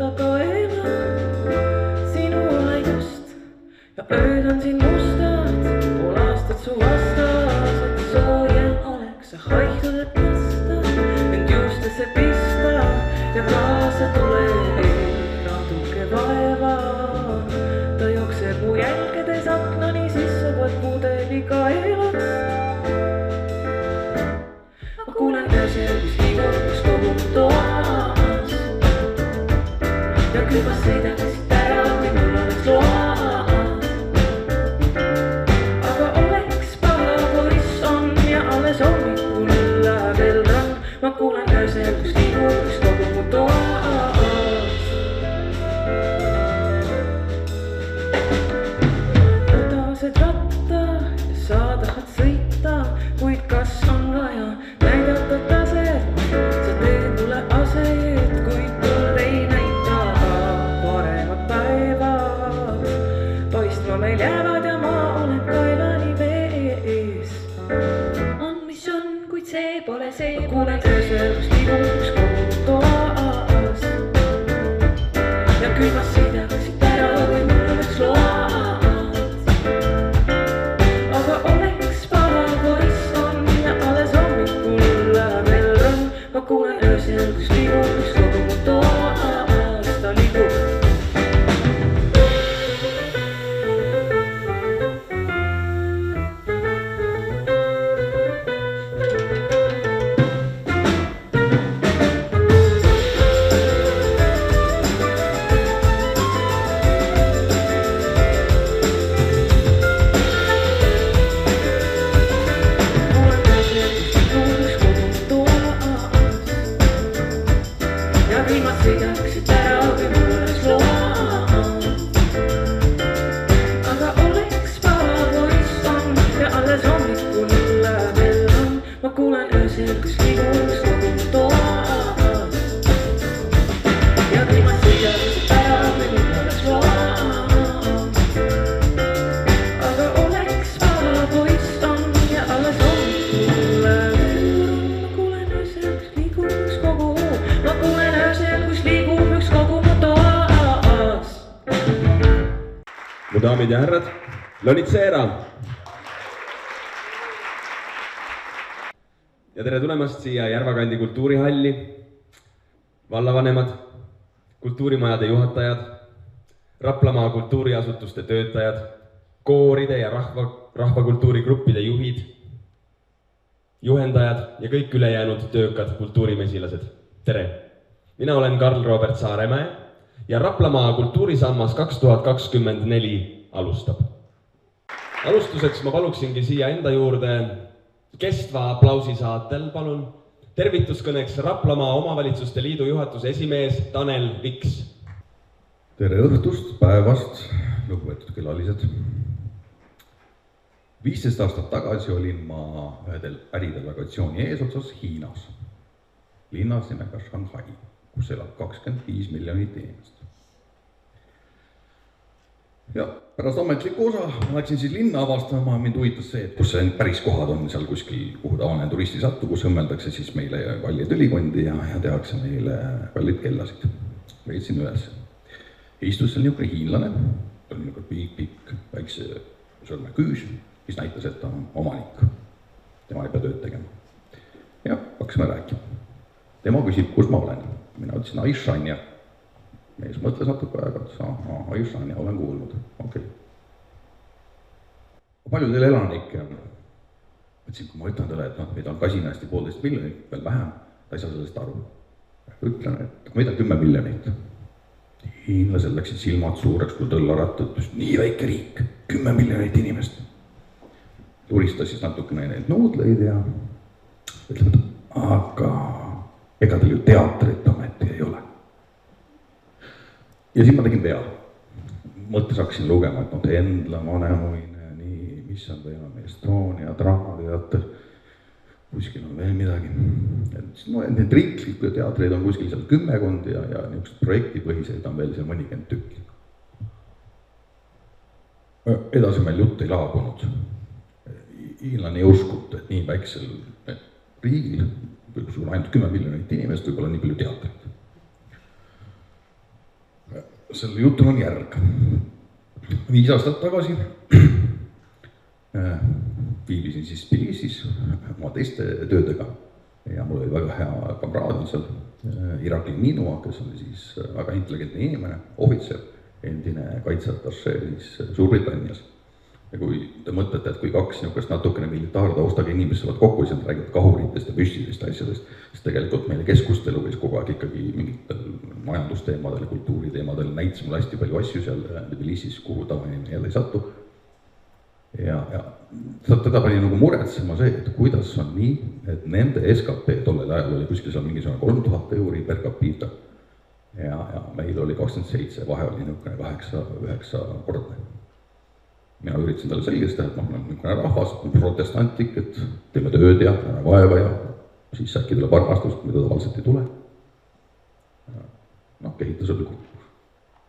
kohta kaelan sinule just ja ööd on siin mustad, pool aastat su vastas, et soojem oleks sa haihtudet lasta, end juustesse pista ja kaasa tule natuke vaeva. Ta jookseb mu jälgedes aknani sisse, võt pudeli kaelast. Ma kuulen öösel, mis liigub, kus kogu mu toas ja kübas sõidaksid ära, kui mul oleks loas. Aga oleks paha, poiss on ja alles hommikul läheb veel rang. Ma kuulen öösel, mis liigub, kus kogu mu toas. Võtased ratta ja sa tahad sõita, kuid kas on vaja näidata taset? Sa teed mulle aset, kuid mul ei näita paremad päevad. Paistma meil jäävad ja ma olen kaelani vees. On mis on, kuid see pole see. Ma kuulen öösel, kus liigub üks kogu toas ja külmas sõidaksid ära, kui mul oleks loas. Ma kuulen öösel, kus liigub, kus kogu mu toas ta liigub. Mu daamid ja härrad, Lonitsera! Ja tere tulemast siia Järvakandi kultuurihalli, vallavanemad, kultuurimajade juhatajad, Raplamaa kultuuriasutuste töötajad, kooride ja rahvakultuurigruppide juhid, juhendajad ja kõik ülejäänud töökad kultuurimesilased. Tere! Mina olen Karl Robert Saaremäe ja Raplamaa kultuurisammas 2024 alustab. Alustuseks ma paluksingi siia enda juurde kestva aplausi saatel, palun, tervituskõneks Raplamaa Omavalitsuste Liidu juhatuse esimees Tanel Viks. Tere õhtust, päevast, lugupeetud külalised. 15 aastat tagasi olin ma ühedel äridelegatsiooni eesotsas Hiinas, linnas nimega Shanghai, kus elab 25 miljonit inimest. Ja pärast ametlikku osa ma läksin siis linna avastama, mind huvitas see, et kus see päris kohad on seal kuskil, kuhu tavaline turisti sattu, kus õmmeldakse siis meile kallid õlikondi ja tehakse meile kallid kellasid. Leidsin üles. Istus seal niisugune hiinlane, ta oli niisugune pikk, väikse sõrme küüs, mis näitas, et ta on omanik. Tema ei pea tööd tegema. Ja hakkasime rääkima. Tema küsib, kus ma olen. Mina ütlesin Aishania. Mees mõtles natuke aega, et Aishania olen kuulnud. Okei. Palju teil elanikke on? Mõtlesin, kui ma ütlen talle, et meid on Kasinasti 1,5 miljonit, veel vähem, ta ei saa sellest aru. Ütlen, et meid on 10 miljonit. Hiinlased läksid silmad suureks, kui tõllarattud, nii väike riik, 10 miljonit inimest. Turistas siis natukene neid nuudleid ja ütleb, et aga ega teil ju teatrit ometi ei ole. Ja siis ma tegin pea. Mõttes hakkasin lugema, et Endla, Vanemuine, nii, mis on veel on Estonia, Draamateater, kuskil on veel midagi. Need riiklikud teatreid on kuskil seal 10 ja niisugused projektipõhiseid on veel seal mõnikümmend tükki. Edasi meil jutt ei laabunud. Hiinlane ei uskunud, et nii väiksel riigil, kus on ainult 10 miljonit inimest, võib olla nii palju teatreid. selle jutul on järg. 5 aastat tagasi viibisin siis Tbilisis oma teiste töödega ja mul oli väga hea kamraad seal, Irakli Ninua, kes oli siis väga intelligentne inimene, ohvitser, endine kaitseatašee siis Suurbritannias. Ja kui te mõtlete, et kui 2 niisugust natukene militaartaustaga inimesed saavad kokku, siis nad räägivad kahuritest ja püstidest asjadest, siis tegelikult meile keskustelu võis kogu aeg ikkagi mingitel majandusteemadel, kultuuriteemadel, näitas mulle hästi palju asju seal Tbilisis, kuhu tavainimene jälle ei satu. Ja teda pani nagu muretsema see, et kuidas on nii, et nende SKP tollel ajal oli kuskil seal mingisugune 3000 euri per capita ja meil oli 27, vahe oli niisugune 8-9 kordne. Mina üritasin talle selgeks teha, et ma olen niisugune rahvas, protestantlik, et teeme tööd ja vaeva ja siis äkki tuleb armastust, mida tavaliselt ei tule. Kehitus oli kultuur.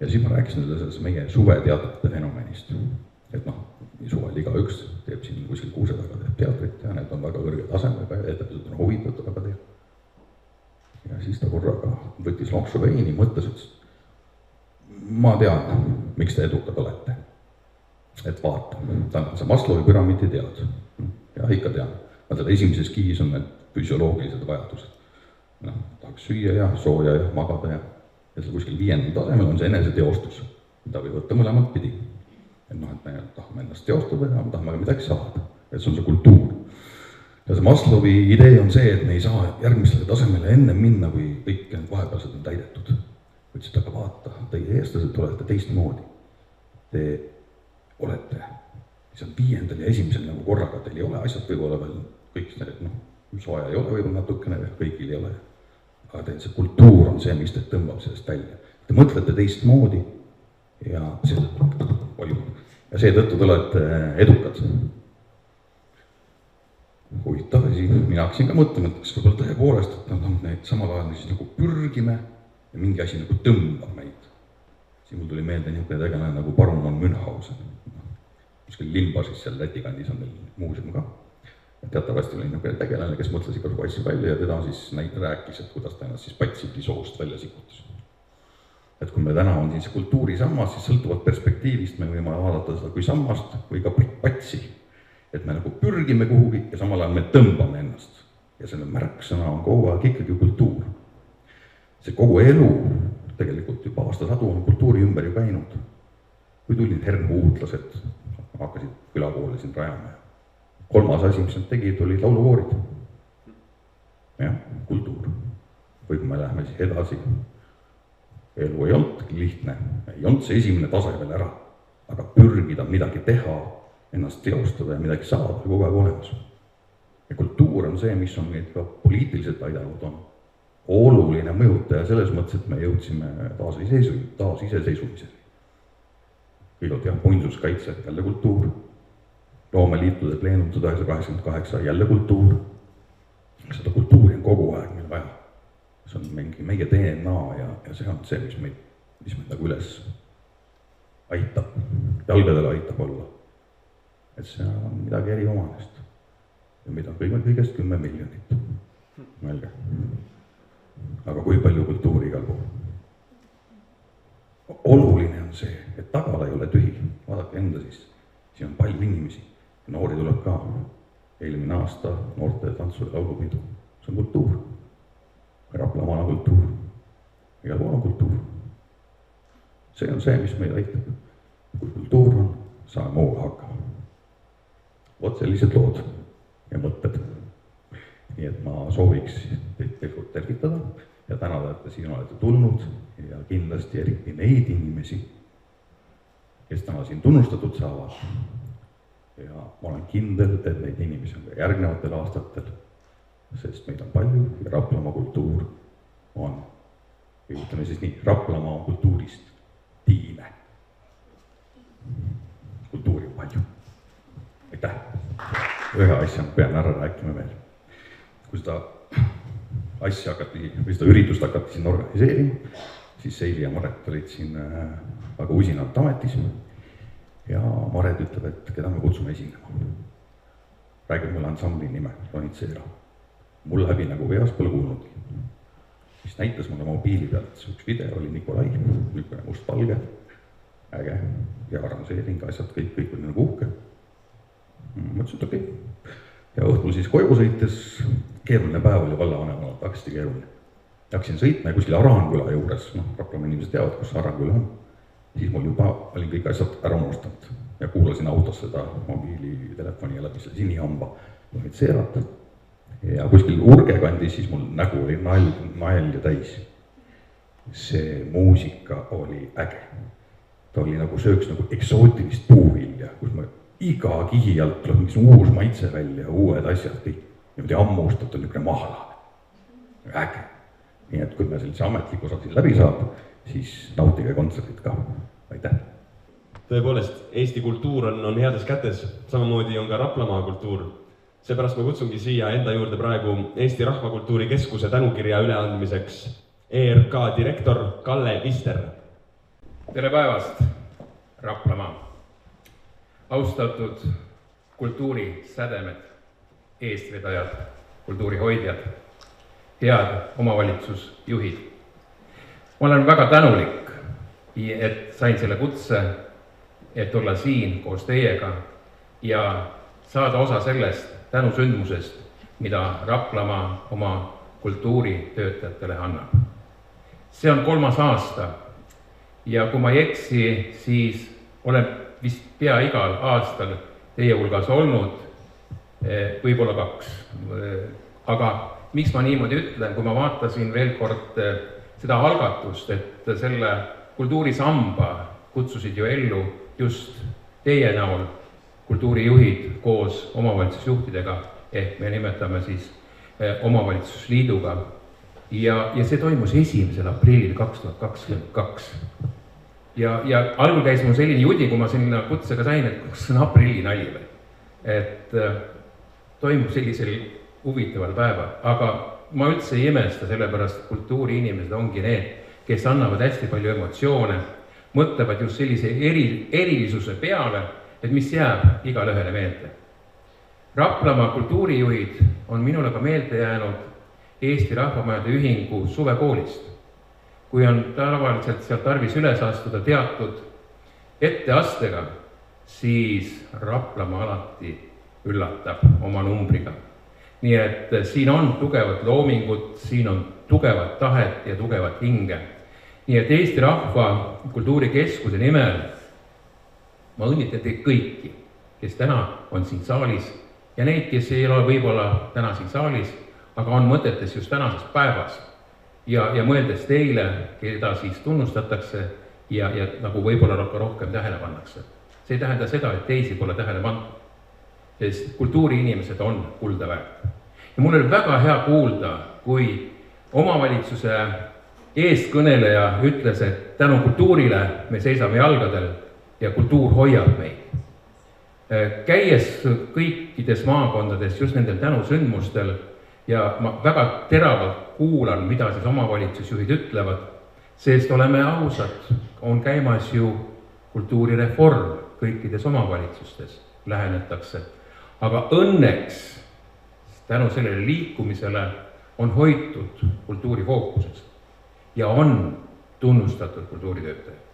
Ja siis ma rääkisin sellest meie suveteatrite fenomenist. Et suvel igaüks teeb siin kuskil kuuse taga teeb teatrit ja need on väga kõrge tasemega ja etendused on huvitatud väga teha. Ja siis ta korraga võttis lonksu veini, mõtles, et ma tean, miks te edukad olete. Et vaata, täna see Maslowi püramiidi tead. Ja ikka tean. Selle esimeses kihis on need füsioloogilised vajadused. Tahaks süüa ja sooja ja magada ja seal kuskil 5. tasemel on see eneseteostus, mida või võtta mõlemalt pidi. Et me tahame ennast teostada ja me tahame midagi saada. Et see on see kultuur. Ja see Maslowi idee on see, et me ei saa järgmisele tasemele enne minna, kui kõik need vahepealsed on täidetud. Võtsid, aga vaata, teie eestlased olete teistmoodi. Te olete seal 5. ja 1. nagu korraga, teil ei ole asjad võib-olla veel kõik need, sooja ei ole võib-olla natukene, kõigil ei ole. Aga teil see kultuur on see, mis teid tõmbab sellest välja. Te mõtlete teistmoodi ja seetõttu te olete edukad. Huvitav asi, mina hakkasin ka mõtlema, et kas võib-olla tõepoolest, et need samal ajal siis nagu pürgime ja mingi asi nagu tõmbab meid. Siin mul tuli meelde niisugune tegelane nagu Baron von Münchhausen. Kuskil Limbasis seal Läti kandis on neil muuseum ka. Teatavasti oli niisugune tegelane, kes mõtles igasugu asju välja ja teda siis rääkis, et kuidas ta ennast siis patsiti soost välja sikutas. Et kui me täna on siis kultuuri sammas, siis sõltuvalt perspektiivist me võime vaadata seda kui sammast või ka patsi. Et me nagu pürgime kuhugi ja samal ajal me tõmbame ennast. Ja selle märksõna on kogu aeg ikkagi kultuur. See kogu elu tegelikult juba aastasadu on kultuuri ümber ju käinud. Kui tulid hernuutlased, hakkasid külakoole siin rajama. 3. asi, mis nad tegid, olid lauluvoorid. Jah, kultuur. Või kui me läheme siis edasi, elu ei olnud lihtne, ei olnud see 1. tase veel ära, aga pürgida midagi teha, ennast teostada ja midagi saada kogu aeg olemas. Ja kultuur on see, mis on meid ka poliitiliselt aidanud, on oluline mõjutaja selles mõttes, et me jõudsime taasiseseisvumiseni. Kõigepealt jah, muinsuskaitse, jälle kultuur, loomeliitude pleenum 1988, jälle kultuur. Seda kultuuri on kogu aeg meil vaja. See on meie DNA ja see on see, mis meid nagu üles aitab, jalgadele aitab olla. Et see on midagi eriomanest ja mida on kõigest 10 miljonit. Mõelge. Aga kui palju kultuuri igal pool? Oluline on see, et tagala ei ole tühi. Vaadake enda siis. Siin on palju inimesi. Noori tuleb ka. Eelmine aasta noorte tantsu ja laulupidu. See on kultuur. Raplamaal on kultuur. Igal pool on kultuur. See on see, mis meid aitab. Kui kultuur on, saame muuga hakkama. Vot sellised lood ja mõtted. Nii et ma sooviks teid tervitada ja tänada, et te siin olete tulnud ja kindlasti eriti neid inimesi, kes täna siin tunnustatud saavad. Ja ma olen kindel, et neid inimesi on ka järgnevatel aastatel, sest meid on palju ja Raplamaa kultuur on, ütleme siis nii, Raplamaa on kultuurist tiime. Kultuuri on palju. Aitäh! Ühe asja pean ära rääkima veel. Kui seda asja hakati, või seda üritust hakati siin organiseerima, siis Seili ja Maret olid siin väga usinalt ametis ja Maret ütleb, et keda me kutsume esinema. Räägib mulle ansambli nime, Ronit Seera. Mul läbi nagu veas pole kuulnudki. mis näitas mulle mobiili pealt, üks video oli Nikolai, niisugune mustvalge, äge ja arranžeering, asjad, kõik oli nagu uhke. Mõtlesin, et okei. Ja õhtul siis koju sõites, keeruline päev oli vallavanemale, hästi keeruline. Hakkasin sõitma ja kuskil Arangüla juures, Raplamaa inimesed teavad, kus Arangüla on. Siis mul juba olin kõik asjad ära unustanud ja kuulasin autos seda mobiilitelefoni ja läbi selle sinihamba võid seerata. Ja kuskil Urge kandis, siis mul nägu oli nael ja täis. See muusika oli äge. Ta oli nagu sööks nagu eksootilist puuvilja, kus ma iga kihi alt tuleb mingi uus maitse välja, uued asjad, niimoodi ammustatud niisugune mahla. Äge. Nii et kui me sellise ametliku osa siin läbi saab, siis nautige kontserdid ka. Aitäh! Tõepoolest, Eesti kultuur on heades kätes, samamoodi on ka Raplamaa kultuur. Seepärast ma kutsungi siia enda juurde praegu Eesti Rahvakultuuri Keskuse tänukirja üleandmiseks ERK direktor Kalle Vister. Tere päevast, Raplamaa! Austatud kultuurisädemed, eestvedajad, kultuurihoidjad, head omavalitsusjuhid. Ma olen väga tänulik, et sain selle kutse, et olla siin koos teiega ja saada osa sellest tänusündmusest, mida Raplamaa oma kultuuritöötajatele annab. See on 3. aasta ja kui ma ei eksi, siis olen vist pea igal aastal teie hulgas olnud, võib-olla 2. Aga miks ma niimoodi ütlen, kui ma vaatasin veel kord seda algatust, et selle kultuurisamba kutsusid ju ellu just teie näol kultuurijuhid koos omavalitsusjuhtidega, ehk me nimetame siis omavalitsusliiduga. Ja see toimus 1. aprillil 2022. Ja algul käis mul selline judi, kui ma sinna kutsega sain, et kas see on aprilli nali või. Et toimub sellisel huvitaval päeval, aga ma üldse ei imesta, sellepärast kultuuriinimesed ongi need, kes annavad hästi palju emotsioone, mõtlevad just sellise erilisuse peale, et mis jääb igale ühele meelde. Raplamaa kultuurijuhid on minule ka meelde jäänud Eesti Rahvamajade Ühingu suvekoolist. Kui on tavaliselt sealt tarvis üles astuda teatud etteastega, siis Raplamaa alati üllatab oma numbriga. Nii et siin on tugevat loomingut, siin on tugevat tahet ja tugevat hinge. Nii et Eesti Rahva Kultuurikeskuse nimel ma õnnitlen teid kõiki, kes täna on siin saalis ja neid, kes ei ole võib-olla täna siin saalis, aga on mõtetes just tänases päevas ja mõeldes teile, keda siis tunnustatakse ja nagu võib-olla rohkem tähele pannakse. See ei tähenda seda, et teisi pole tähele pandud, sest kultuuriinimesed on kulda väärt. Ja mul oli väga hea kuulda, kui omavalitsuse eestkõneleja ütles, et tänu kultuurile me seisame jalgadel ja kultuur hoiab meid. Käies kõikides maakondades just nendel tänusündmustel ja ma väga teravalt kuulan, mida siis omavalitsusjuhid ütlevad, sest oleme ausad, on käimas ju kultuurireform kõikides omavalitsustes, lähenetakse. Aga õnneks tänu sellele liikumisele on hoitud kultuuri fookuses ja on tunnustatud kultuuritöötajaid.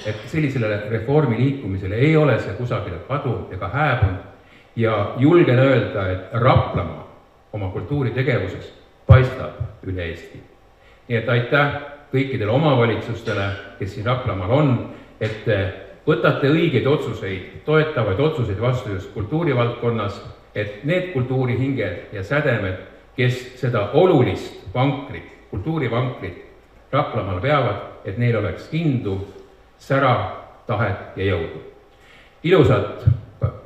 Et sellisele reformi liikumisele ei ole see kusagile kadunud ega hääbunud ja julgen öelda, et Raplamaa oma kultuuritegevuses paistab üle Eesti. Nii et aitäh kõikidele omavalitsustele, kes siin Raplamaal on, et võtate õigeid otsuseid, toetavaid otsuseid vastu just kultuurivaldkonnas, et need kultuurihinged ja sädemed, kes seda olulist vankrit, kultuurivankrit Raplamaal peavad, et neil oleks hindu, sära, tahet ja jõudu. Ilusat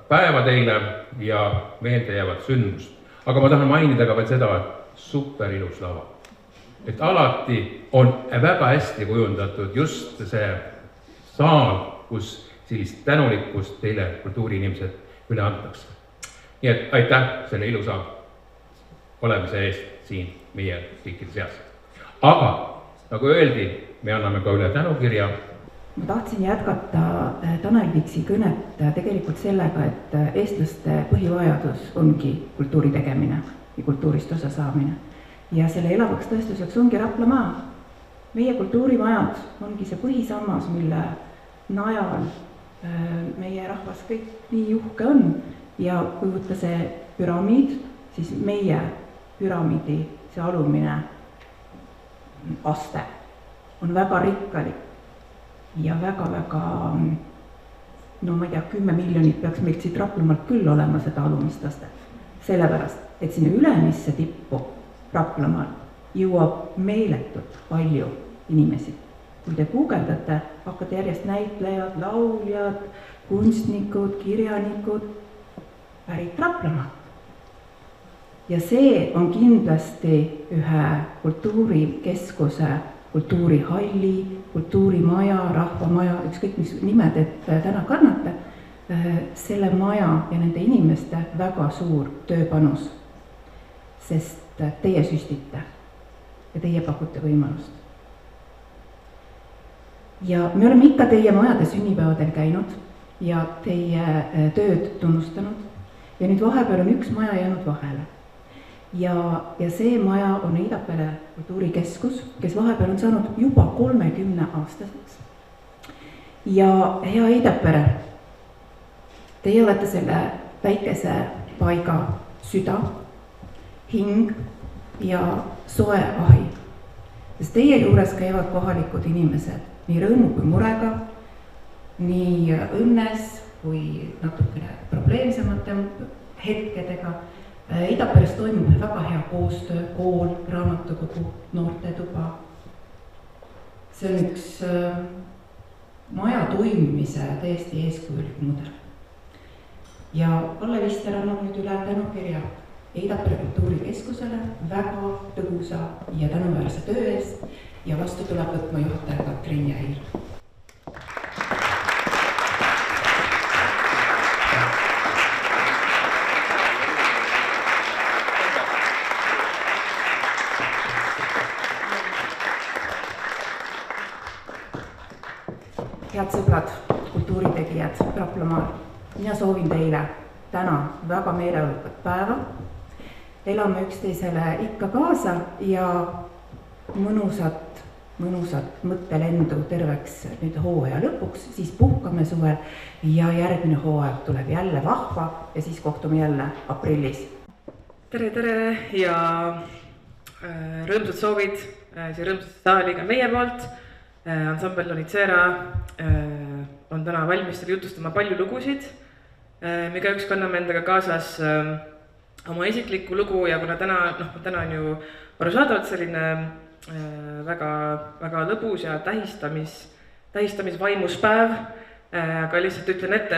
päeva teile ja meeldejäävat sündmust. Aga ma tahan mainida ka veel seda, et super ilus lava. Et alati on väga hästi kujundatud just see saal, kus sellist tänulikkust teile kultuuriinimesed üle antakse. Nii et aitäh selle ilusa olemise eest siin meie kõikide seas. Aga nagu öeldi, me anname ka üle tänukirja. Ma tahtsin jätkata Tanel Viksi kõnet tegelikult sellega, et eestlaste põhivajadus ongi kultuuri tegemine ja kultuurist osa saamine. ja selle elavaks tõestuseks ongi Raplamaa. Meie kultuurimajad ongi see põhisammas, mille najal meie rahvas kõik nii uhke on ja kui võtta see püramiid, siis meie püramiidi see alumine aste on väga rikkalik ja väga-väga, no ma ei tea, 10 miljonit peaks meilt siit Raplamaalt küll olema seda alumist astet. Sellepärast, et sinna ülemisse tippu Raplamaal jõuab meeletult palju inimesi. Kui te guugeldate, hakkate järjest näitlejad, lauljad, kunstnikud, kirjanikud pärit Raplamaalt. Ja see on kindlasti ühe kultuurikeskuse, kultuurihalli, kultuurimaja, rahvamaja, ükskõik mis nimed, et täna kannate, selle maja ja nende inimeste väga suur tööpanus, sest teie süstite ja teie pakute võimalust. Ja me oleme ikka teie majade sünnipäevadel käinud ja teie tööd tunnustanud ja nüüd vahepeal on üks maja jäänud vahele. Ja see maja on Eidapere kultuurikeskus, kes vahepeal on saanud juba 30 aastaseks. Ja hea Eidapere, teie olete selle väikese paiga süda, hing ja soe ahi. Sest teie juures käivad kohalikud inimesed nii rõõmu kui murega, nii õnnes kui natukene probleemsemate hetkedega. Eidaperes toimub väga hea koostöö, kool, raamatukogu, noortetuba. See on üks maja toimimise täiesti eeskujulik mudel. Ja Kalle Lister annab nüüd üle tänukirja Eidapere kultuurikeskusele väga tõhusa ja tänuväärse töö eest ja vastu tuleb võtma juhataja Katrin Jäir. Head sõbrad, kultuuritegijad Raplamaal, mina soovin teile täna väga meeleolukat päeva. Elame üksteisele ikka kaasa ja mõnusat mõttelendu terveks nüüd hooaja lõpuks, siis puhkame suvel ja järgmine hooaeg tuleb jälle vahva ja siis kohtume jälle aprillis. Tere ja rõõmsad soovid siia rõõmsasse saali ka meie poolt. Ansambel Lonitsera on täna valmis teile jutustama palju lugusid. Me ka üks kanname endaga kaasas oma isiklikku lugu ja kuna täna on ju arusaadavalt selline väga lõbus ja tähistamisvaimus päev, aga lihtsalt ütlen ette,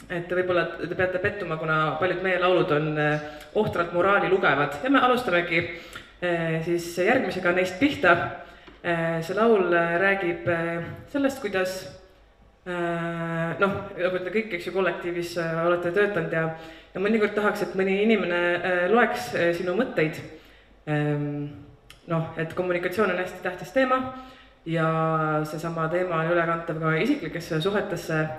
et võib-olla te peate pettuma, kuna paljud meie laulud on ohtralt moraali lugevad ja me alustamegi siis järgmisega neist pihta. See laul räägib sellest, kuidas nagu te kõik kollektiivis olete töötanud ja mõnikord tahaks, et mõni inimene loeks sinu mõtteid. Et kommunikatsioon on hästi tähtis teema ja seesama teema on ülekantav ka isiklikesse suhetesse.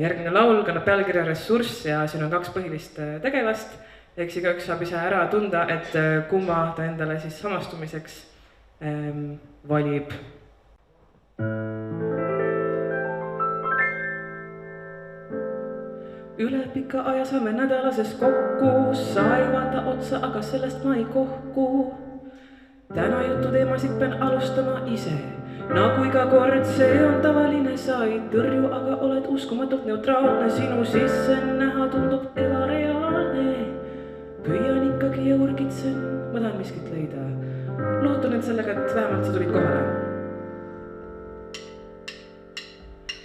Järgmine laul kannab pealkirja Ressurss ja siin on 2 põhilist tegelast. Eks igaüks saab ise ära tunda, et kumma ta endale siis samastumiseks valib. Üle pika aja saame nädalases kokku, sa ei vaata otsa, aga sellest ma ei kohku. Täna jutu teemasid pean alustama ise, nagu iga kord see on tavaline, sa ei tõrju, aga oled uskumatult neutraalne, sinu sisse näha tundub ebareaalne. Püüan ikkagi ja urgitsen, ma tahan miskit leida. Lootan, et sellega, et vähemalt sa tulid kohale.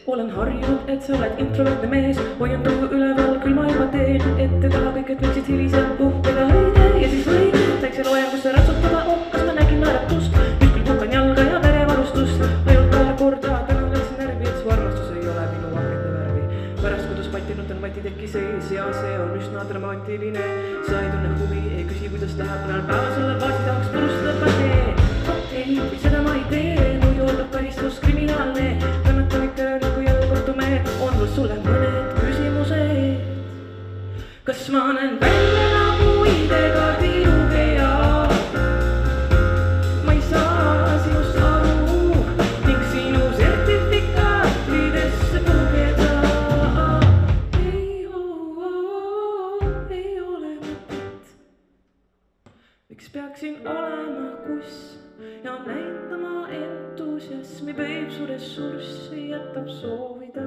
Olen harjunud, et sa oled introvertne mees, hoian tugu üleval, küll ma juba teen, ette taha kõik, et võiksid hilisem puhkeda õide ja siis võid väikse loengusse ratsutada, kas ma nägin naeratust, just küll puhkan jalga ja verevarustust, ainult 2 korda täna läksin närvi, et su armastus ei ole minu akende värvi. Pärast kodus patinud on matiteki sees ja see on üsna dramaatiline, sa ei tunne huvi, ei küsi, kuidas läheb mõnel päeval sulle baasi tahaks purustada patee. Ei, seda ma ei tee, muidu ootab karistus kriminaalne, kannatan ikka nagu jälle kohtume, on mul sulle mõned küsimused. Kas ma näen välja nagu ID-kaardi lugeja? Peipsu ressurssi jätab soovida.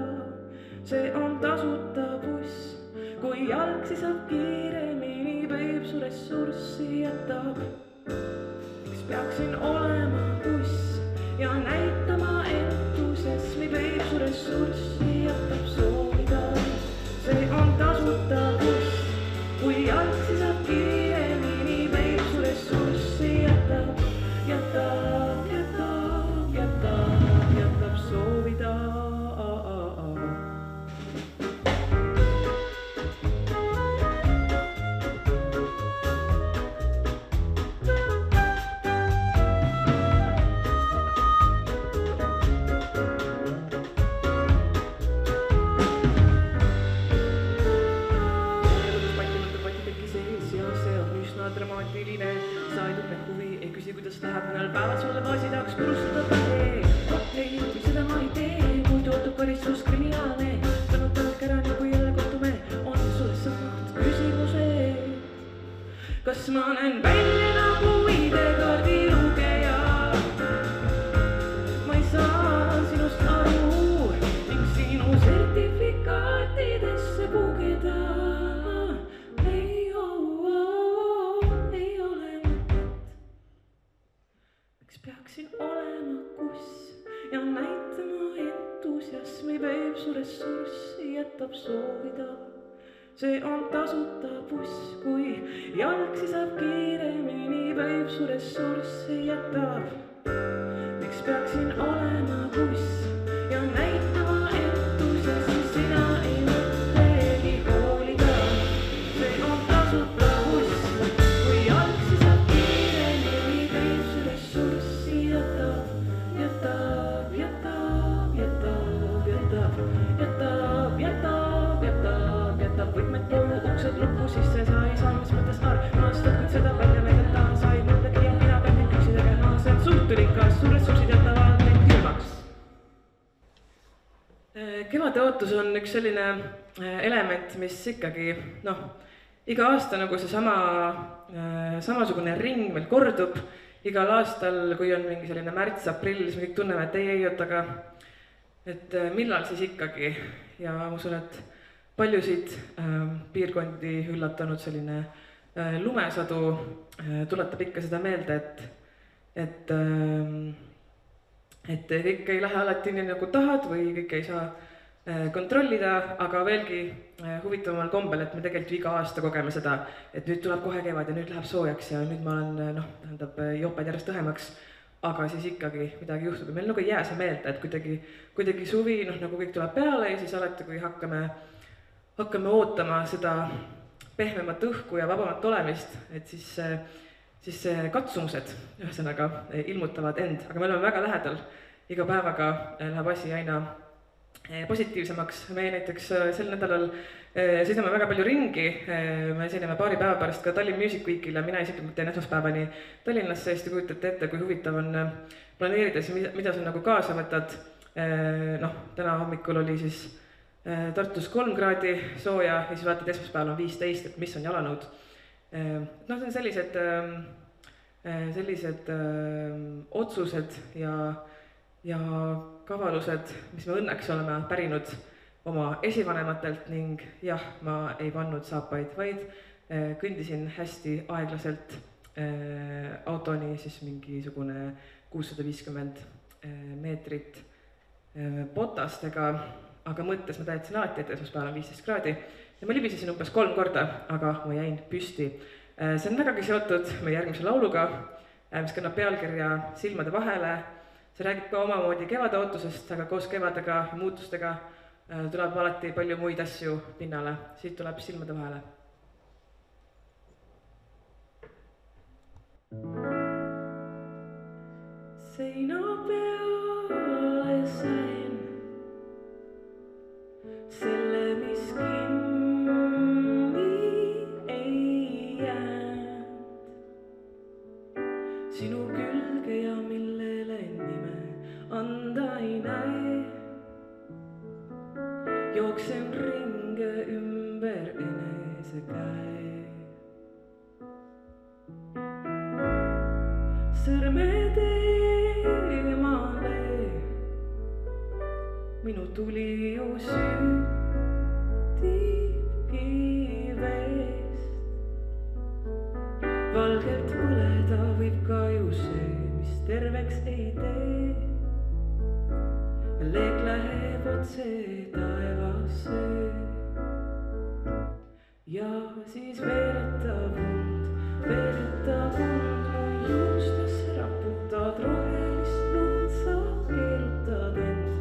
See on tasuta buss, kui jalgsi saab kiiremini, Peipsu ressurssi jätab. Miks peaksin olema buss ja näitama entusiasmi, Peipsu ressurssi jätab soovida. See on tasuta buss, kui jalgsi saab kiiremini, Peipsu ressurssi jätab, jätab, jätab, jätab, jätab soovida. Dramaatiline, sa ei tunne huvi, ei küsi, kuidas läheb, mõnel päeval sulle baasi tahaks purustada pähe. Ei, kui seda ma ei tee, muidu ootab karistus kriminaalne. Tänud talk ära, nagu jälle kohtume, on sulle samad küsimused. Kas ma näen välja nagu ID-kaardi lugeja? Ma ei saa sinust aru ning sinu sertifikaatidesse pugeda. Peaksin olema kuss ja näitama entusiasmi, Peipsu ressurssi jätab soovida. See on tasuta buss, kui jalgsi saab kiiremini, Peipsu ressurssi jätab. Miks peaksin olema kuss ja näitama entusiasmi, sina ei mõtlegi hoolida. See on tasuta buss, kui jalgsi saab kiiremini, Peipsu ressurssi jätab, jätab, jätab, jätab, jätab, jätab, jätab, jätab, jätab võtmed koju, uksed lukku sisse, sa ei saa mis mõttes armastad, kuid seda välja näidata sa ei mõtlegi ja mina pean neid üksi tegema, see on suhturikas, su ressursid jätavad neid külmaks. Kevade ootus on üks selline element, mis ikkagi, iga aasta nagu see samasugune ring meil kordub. Igal aastal, kui on mingi selline märts-aprill, siis me kõik tunneme, et ei, aga et millal siis ikkagi. Ja ma usun, et paljusid piirkondi üllatanud selline lumesadu tuletab ikka seda meelde, et kõik ei lähe alati nii nagu tahad või kõik ei saa kontrollida, aga veelgi huvitavamal kombel, et me tegelikult iga aasta kogeme seda, et nüüd tuleb kohe kevad ja nüüd läheb soojaks ja nüüd ma olen, joped järjest õhemaks, aga siis ikkagi midagi juhtub ja meil nagu ei jää see meelde, et kuidagi suvi, nagu kõik tuleb peale ja siis alati, kui hakkame ootama seda pehmemat õhku ja vabamat olemist, et siis katsumused ühesõnaga ilmutavad end, aga me oleme väga lähedal, iga päevaga läheb asi aina positiivsemaks. Meie näiteks sel nädalal sõidame väga palju ringi, me esineme paari päeva pärast ka Tallinn Music Weekil ja mina isiklikult teen esmaspäevani Tallinnasse, siis te kujutate ette, kui huvitav on planeerides, mida sa nagu kaasa võtad. Täna hommikul oli siis Tartus 3 kraadi sooja ja siis vaatad esmaspäeval on 15, et mis on jalanõud. See on sellised otsused ja kavalused, mis me õnneks oleme pärinud oma esivanematelt ning jah, ma ei pannud saapaid, vaid kõndisin hästi aeglaselt autoni siis mingisugune 650 meetrit botastega, aga mõttes ma täitsin alati, et esmaspäeval on 15 kraadi ja ma libisesin umbes 3 korda, aga ma jäin püsti. See on vägagi seotud meie järgmise lauluga, mis kannab pealkirja Silmade vahele. See räägib ka omamoodi kevade ootusest, aga koos kevadega ja muutustega tuleb alati palju muid asju pinnale. Siit tuleb Silmade vahele. Seina peale sain selle, mis kinni ei jäänud sinu külge ja millele nime anda ei näe. Jooksen ringe ümber enese käe. Sõrmed eemale minu tuli ju süütibki veest. Valgelt põleda võib ka ju see, mis terveks ei tee. Leek läheb otse taevasse ja siis veeretab und mu juustesse raputad rohelist lund, sa keerutad end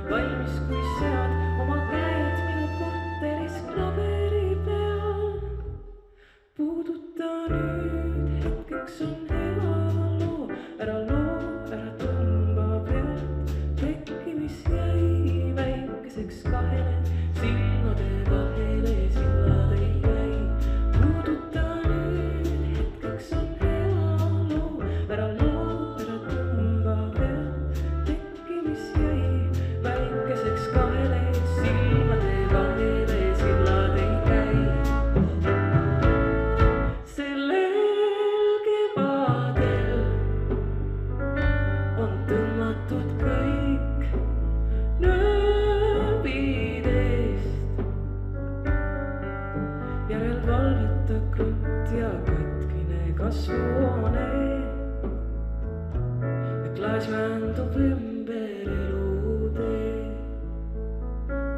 valmis, kui sead oma käed minu korteris klaveri peal. Puuduta nüüd, hetkeks on hea loo, ära tõmba pealt tekki, mis jäi väikeseks kahele silmade vahele, sillad ei käi. Puuduta nüüd, hetkeks on hea loo, ära tõmba pealt tekki, mis jäi väikeseks kahele silmade vahele, sillad ei käi. Sellel kevadel on tõmmatud kõik nööbid eest. Järel valveta krutt ja katkine kasvuhoone ja klaas vändub ümber elutee.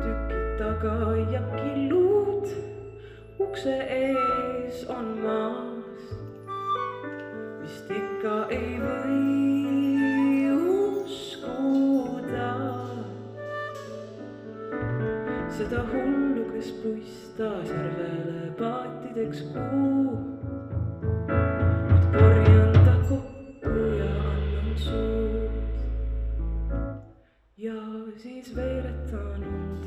Tükid taga ja killud ukse ees on maas, vist ikka ei või uskuda seda hullu, kes puistas järvele paatideks kuu. Nüüd korjan ta kokku ja annan suud ja siis veeretan und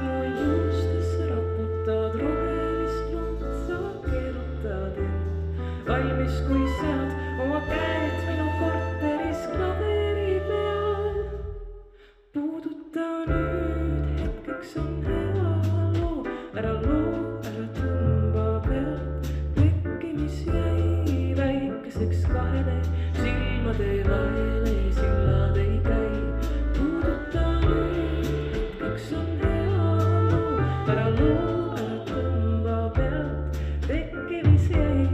mu juustesse raputad rohelist lund, sa keerutad end valmis, kui sead oma käed minu korteris klaveri peal. Puuduta nüüd, hetkeks on hea loo, ära tõmba pealt tekki, mis jäi väikeseks kahele silmade vahele, sillad ei käi. Puuduta nüüd, hetkeks on hea loo, ära tõmba pealt tekki, mis jäi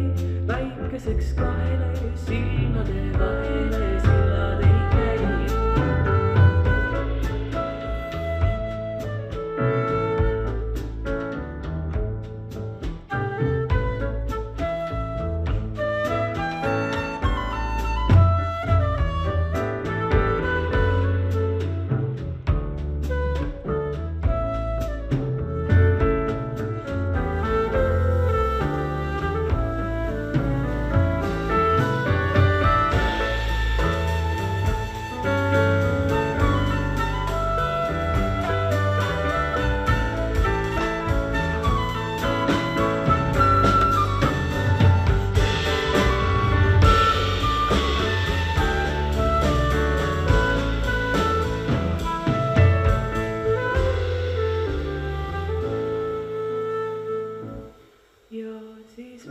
väikeseks kahele silmade vahele, sillad ei käi. Ja siis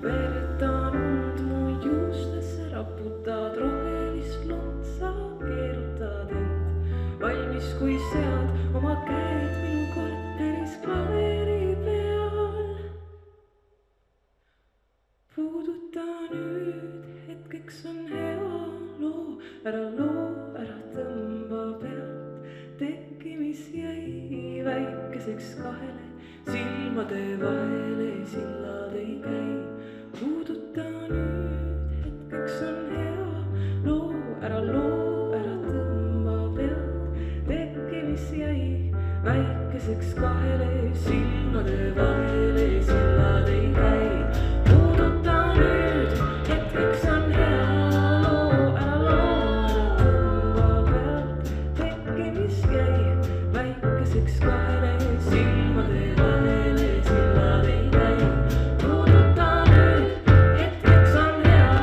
veeretan und mu juustesse raputad rohelist lund, sa keerutad end valmis, kui sead oma käed minu korteris klaveri peal. Puuduta nüüd, hetkeks on hea loo, ära tõmba pealt tekki, mis jäi väikeseks kahele silmade vahele, sillad ei käi. Puuduta nüüd, hetkeks on hea loo, ära tõmba pealt tekki, mis jäi väikeseks kahele silmade vahele, sillad ei käi. Puuduta nüüd, hetkeks on hea loo, ära tõmba pealt tekki, mis jäi väikeseks kahele silmade vahele, sillad ei käi. Puuduta nüüd, hetkeks on hea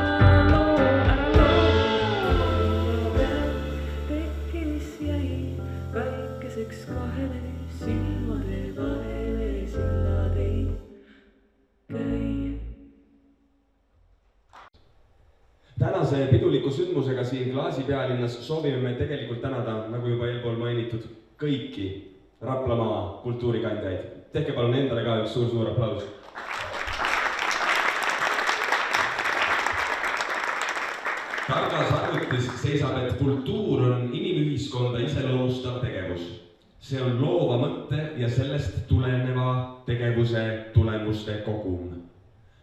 loo, ära tõmba pealt tekki, mis jäi väikeseks kahele silmade tänase piduliku sündmusega siin Klaasi pealinnas soovime me tegelikult tänada, nagu juba eelpool mainitud, kõiki Raplamaa kultuurikandjaid. Tehke palun endale ka üks suur aplaus. Targas arvutis seisab, et kultuur on inimühiskonda iseloomustav tegevus. See on loova mõtte ja sellest tuleneva tegevuse tulemuste kogum.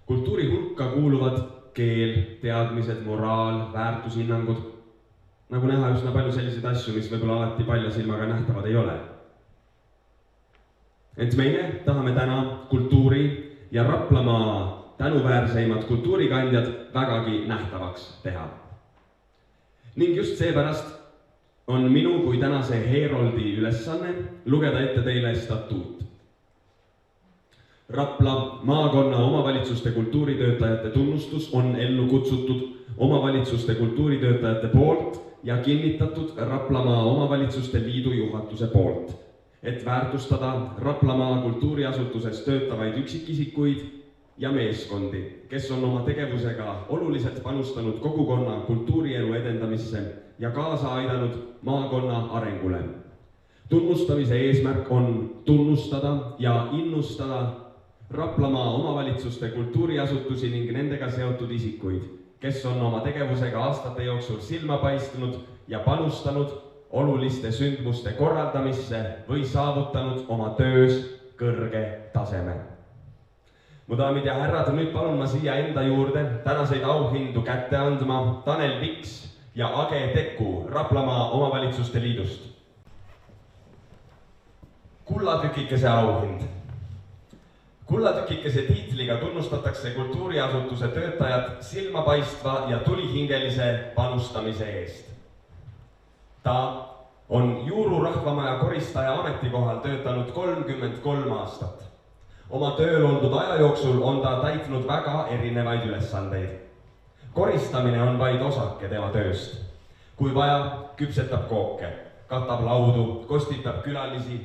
Kultuuri hulka kuuluvad keel, teadmised, moraal, väärtushinnangud. Nagu näha üsna palju selliseid asju, mis võib-olla alati palja silmaga nähtavad ei ole. Ent meie tahame täna kultuuri ja Raplamaa tänuväärseimad kultuurikandjad vägagi nähtavaks teha. Ning just seepärast on minu kui tänase Heeroldi ülesanne lugeda ette teile statuut. Rapla maakonna omavalitsuste kultuuritöötajate tunnustus on ellu kutsutud omavalitsuste kultuuritöötajate poolt ja kinnitatud Raplamaa omavalitsuste liidu juhatuse poolt, et väärtustada Raplamaa kultuuriasutuses töötavaid üksikisikuid ja meeskondi, kes on oma tegevusega oluliselt panustanud kogukonna kultuurielu edendamisse ja kaasa aidanud maakonna arengule. Tunnustamise eesmärk on tunnustada ja innustada Raplamaa omavalitsuste kultuuriasutusi ning nendega seotud isikuid, kes on oma tegevusega aastate jooksul silma paistunud ja panustanud oluliste sündmuste korraldamisse või saavutanud oma töös kõrge taseme. Mu daamid ja härrad, nüüd palun ma siia enda juurde tänaseid auhindu kätte andma Tanel Viks ja Age Teku Raplamaa omavalitsuste liidust. Kullatükikese auhind. Kullatükikese tiitliga tunnustatakse kultuuriasutuse töötajad silmapaistva ja tulihingelise panustamise eest. Ta on Juuru rahvamaja koristaja ametikohal töötanud 33 aastat. Oma tööl oldud aja jooksul on ta täitnud väga erinevaid ülesandeid. Koristamine on vaid osake tema tööst. Kui vaja, küpsetab kooke, katab laudu, kostitab külalisi,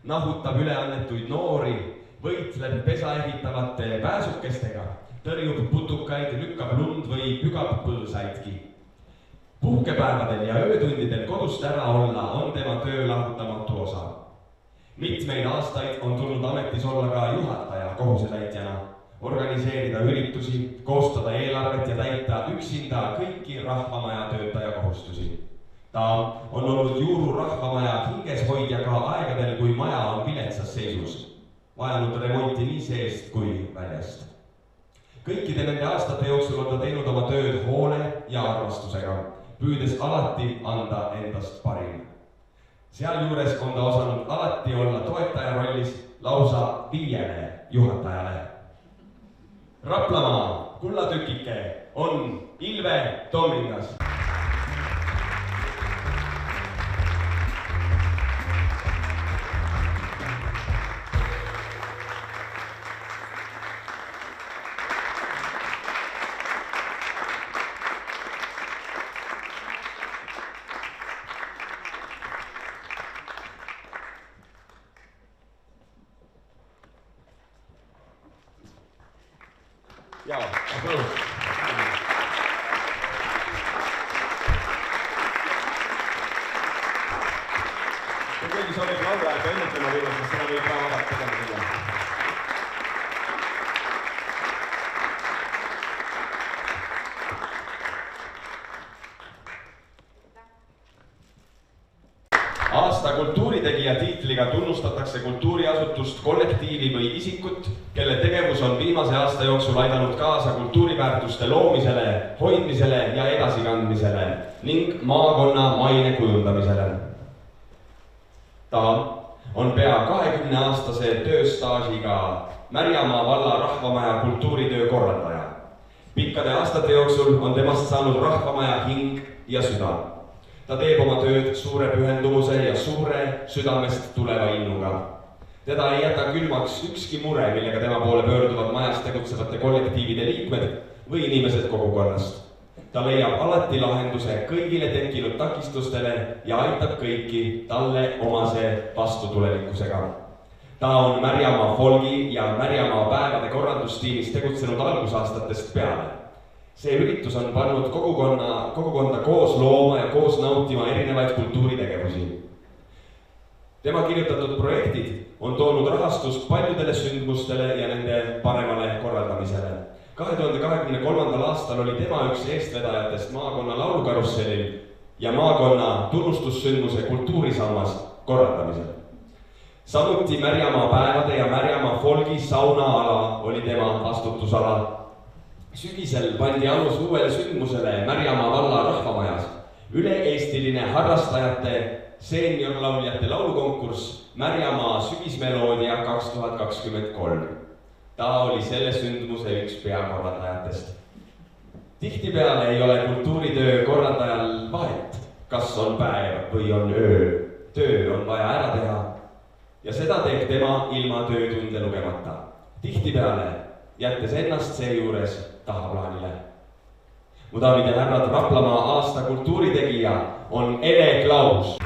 nahutab üleannetuid noori, võitleb pesa ehitavate pääsukestega, tõrjub putukaid, lükkab lund või pügab põõsaidki. Puhkepäevadel ja öötundidel kodust ära olla on tema töö lahutamatu osa. Mitmeid aastaid on tulnud ametis olla ka juhataja kohusetäitjana, organiseerida üritusi, koostada eelarvet ja täita üksinda kõiki rahvamaja töötaja kohustusi. Ta on olnud Juuru rahvamaja hingeshoidja ka aegadel, kui maja on viletsas seisus, vajanud remonti nii seest kui väljast. Kõikide nende aastate jooksul on ta teinud oma tööd hoole ja armastusega, püüdes alati anda endast parim. Sealjuures on ta osanud alati olla toetaja rollis lausa 5 juhatajale. Raplamaa kullatükike on Ilve Tomingas. Jaa, aplaus. Kui keegi soovib laulajat õnnitlema tulla, siis seda võib ka vabalt tegema tulla. Aasta kultuuritegija tiitliga tunnustatakse kultuuriasutust, kollektiivi või isikut, kelle tegevus on viimase aasta jooksul aidanud kaasa kultuuriväärtuste loomisele, hoidmisele ja edasikandmisele ning maakonna maine kujundamisele. Ta on pea 20-aastase tööstaažiga Märjamaa valla rahvamaja kultuuritöö korraldaja. Pikkade aastate jooksul on temast saanud rahvamaja hing ja süda. Ta teeb oma tööd suure pühendumuse ja suure südamest tuleva innuga. Teda ei jäta külmaks ükski mure, millega tema poole pöörduvad majas tegutsevate kollektiivide liikmed või inimesed kogukonnast. Ta leiab alati lahenduse kõigile tekkinud takistustele ja aitab kõiki talle omase vastutulelikkusega. Ta on Märjamaa folgi ja Märjamaa päevade korraldustiimis tegutsenud algusaastatest peale. See üritus on pannud kogukonda koos looma ja koos nautima erinevaid kultuuritegevusi. Tema kirjutatud projektid on toonud rahastust paljudele sündmustele ja nende paremale korraldamisele. 2023. aastal oli tema üks eestvedajatest maakonna laulukarusselil ja maakonna tunnustussündmuse Kultuurisammas korraldamisel. Samuti Märjamaa päevade ja Märjamaa folgi saunaala oli tema vastutusala. Sügisel pandi alus uuele sündmusele Märjamaa valla rahvamajas. Üle-eestiline harrastajate seeniorlauljate laulukonkurss Märjamaa sügismeloodia 2023. Ta oli selle sündmuse üks peakorraldajatest. Tihtipeale ei ole kultuuritöö korraldajal vahet, kas on päev või on öö. Töö on vaja ära teha ja seda teeb tema ilma töötunde lugemata. Tihtipeale jättes ennast seejuures tahaplaanile. Mu daamid ja härrad, Raplamaa aasta kultuuritegija on Ele Klaus.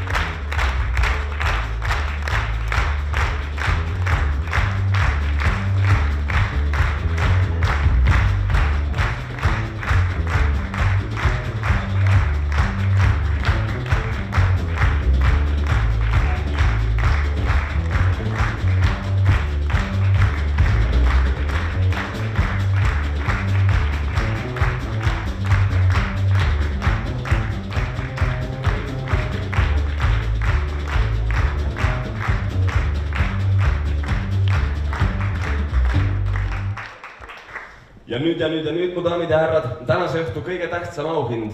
Ja nüüd, mu daamid ja härrad, tänase õhtu kõige tähtsam auhind,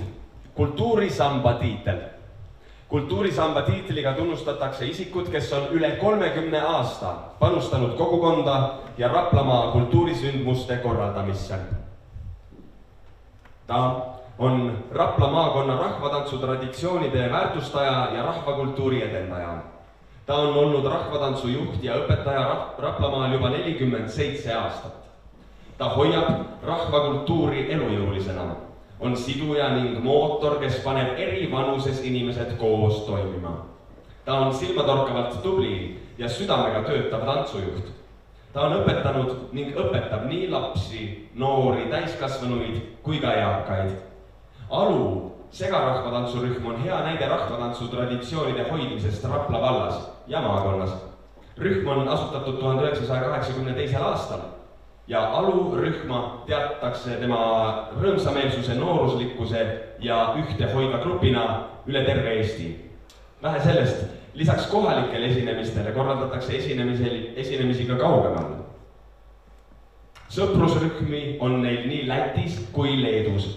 kultuurisamba tiitel. Kultuurisamba tiitliga tunnustatakse isikud, kes on üle 30 aasta panustanud kogukonda ja Raplamaa kultuurisündmuste korraldamisse. Ta on Rapla maakonna rahvatantsu traditsioonide väärtustaja ja rahvakultuuri edendaja. Ta on olnud rahvatantsu juht ja õpetaja Raplamaal juba 47 aastat. Ta hoiab rahvakultuuri elujõulisena, on siduja ning mootor, kes paneb eri vanuses inimesed koos toimima. Ta on silmatorkavalt tubli ja südamega töötav tantsujuht. Ta on õpetanud ning õpetab nii lapsi, noori, täiskasvanuid kui ka eakaid. Alu segarahvatantsurühm on hea näide rahvatantsu traditsioonide hoidmisest Rapla vallas ja maakonnas. Rühm on asutatud 1982. aastal. Ja alurühma teatakse tema rõõmsameelsuse, nooruslikkuse ja ühtehoidva grupina üle terve Eesti. Vähe sellest, lisaks kohalikele esinemistele korraldatakse esinemisi ka kaugemal. Sõprusrühmi on neil nii Lätis kui Leedus.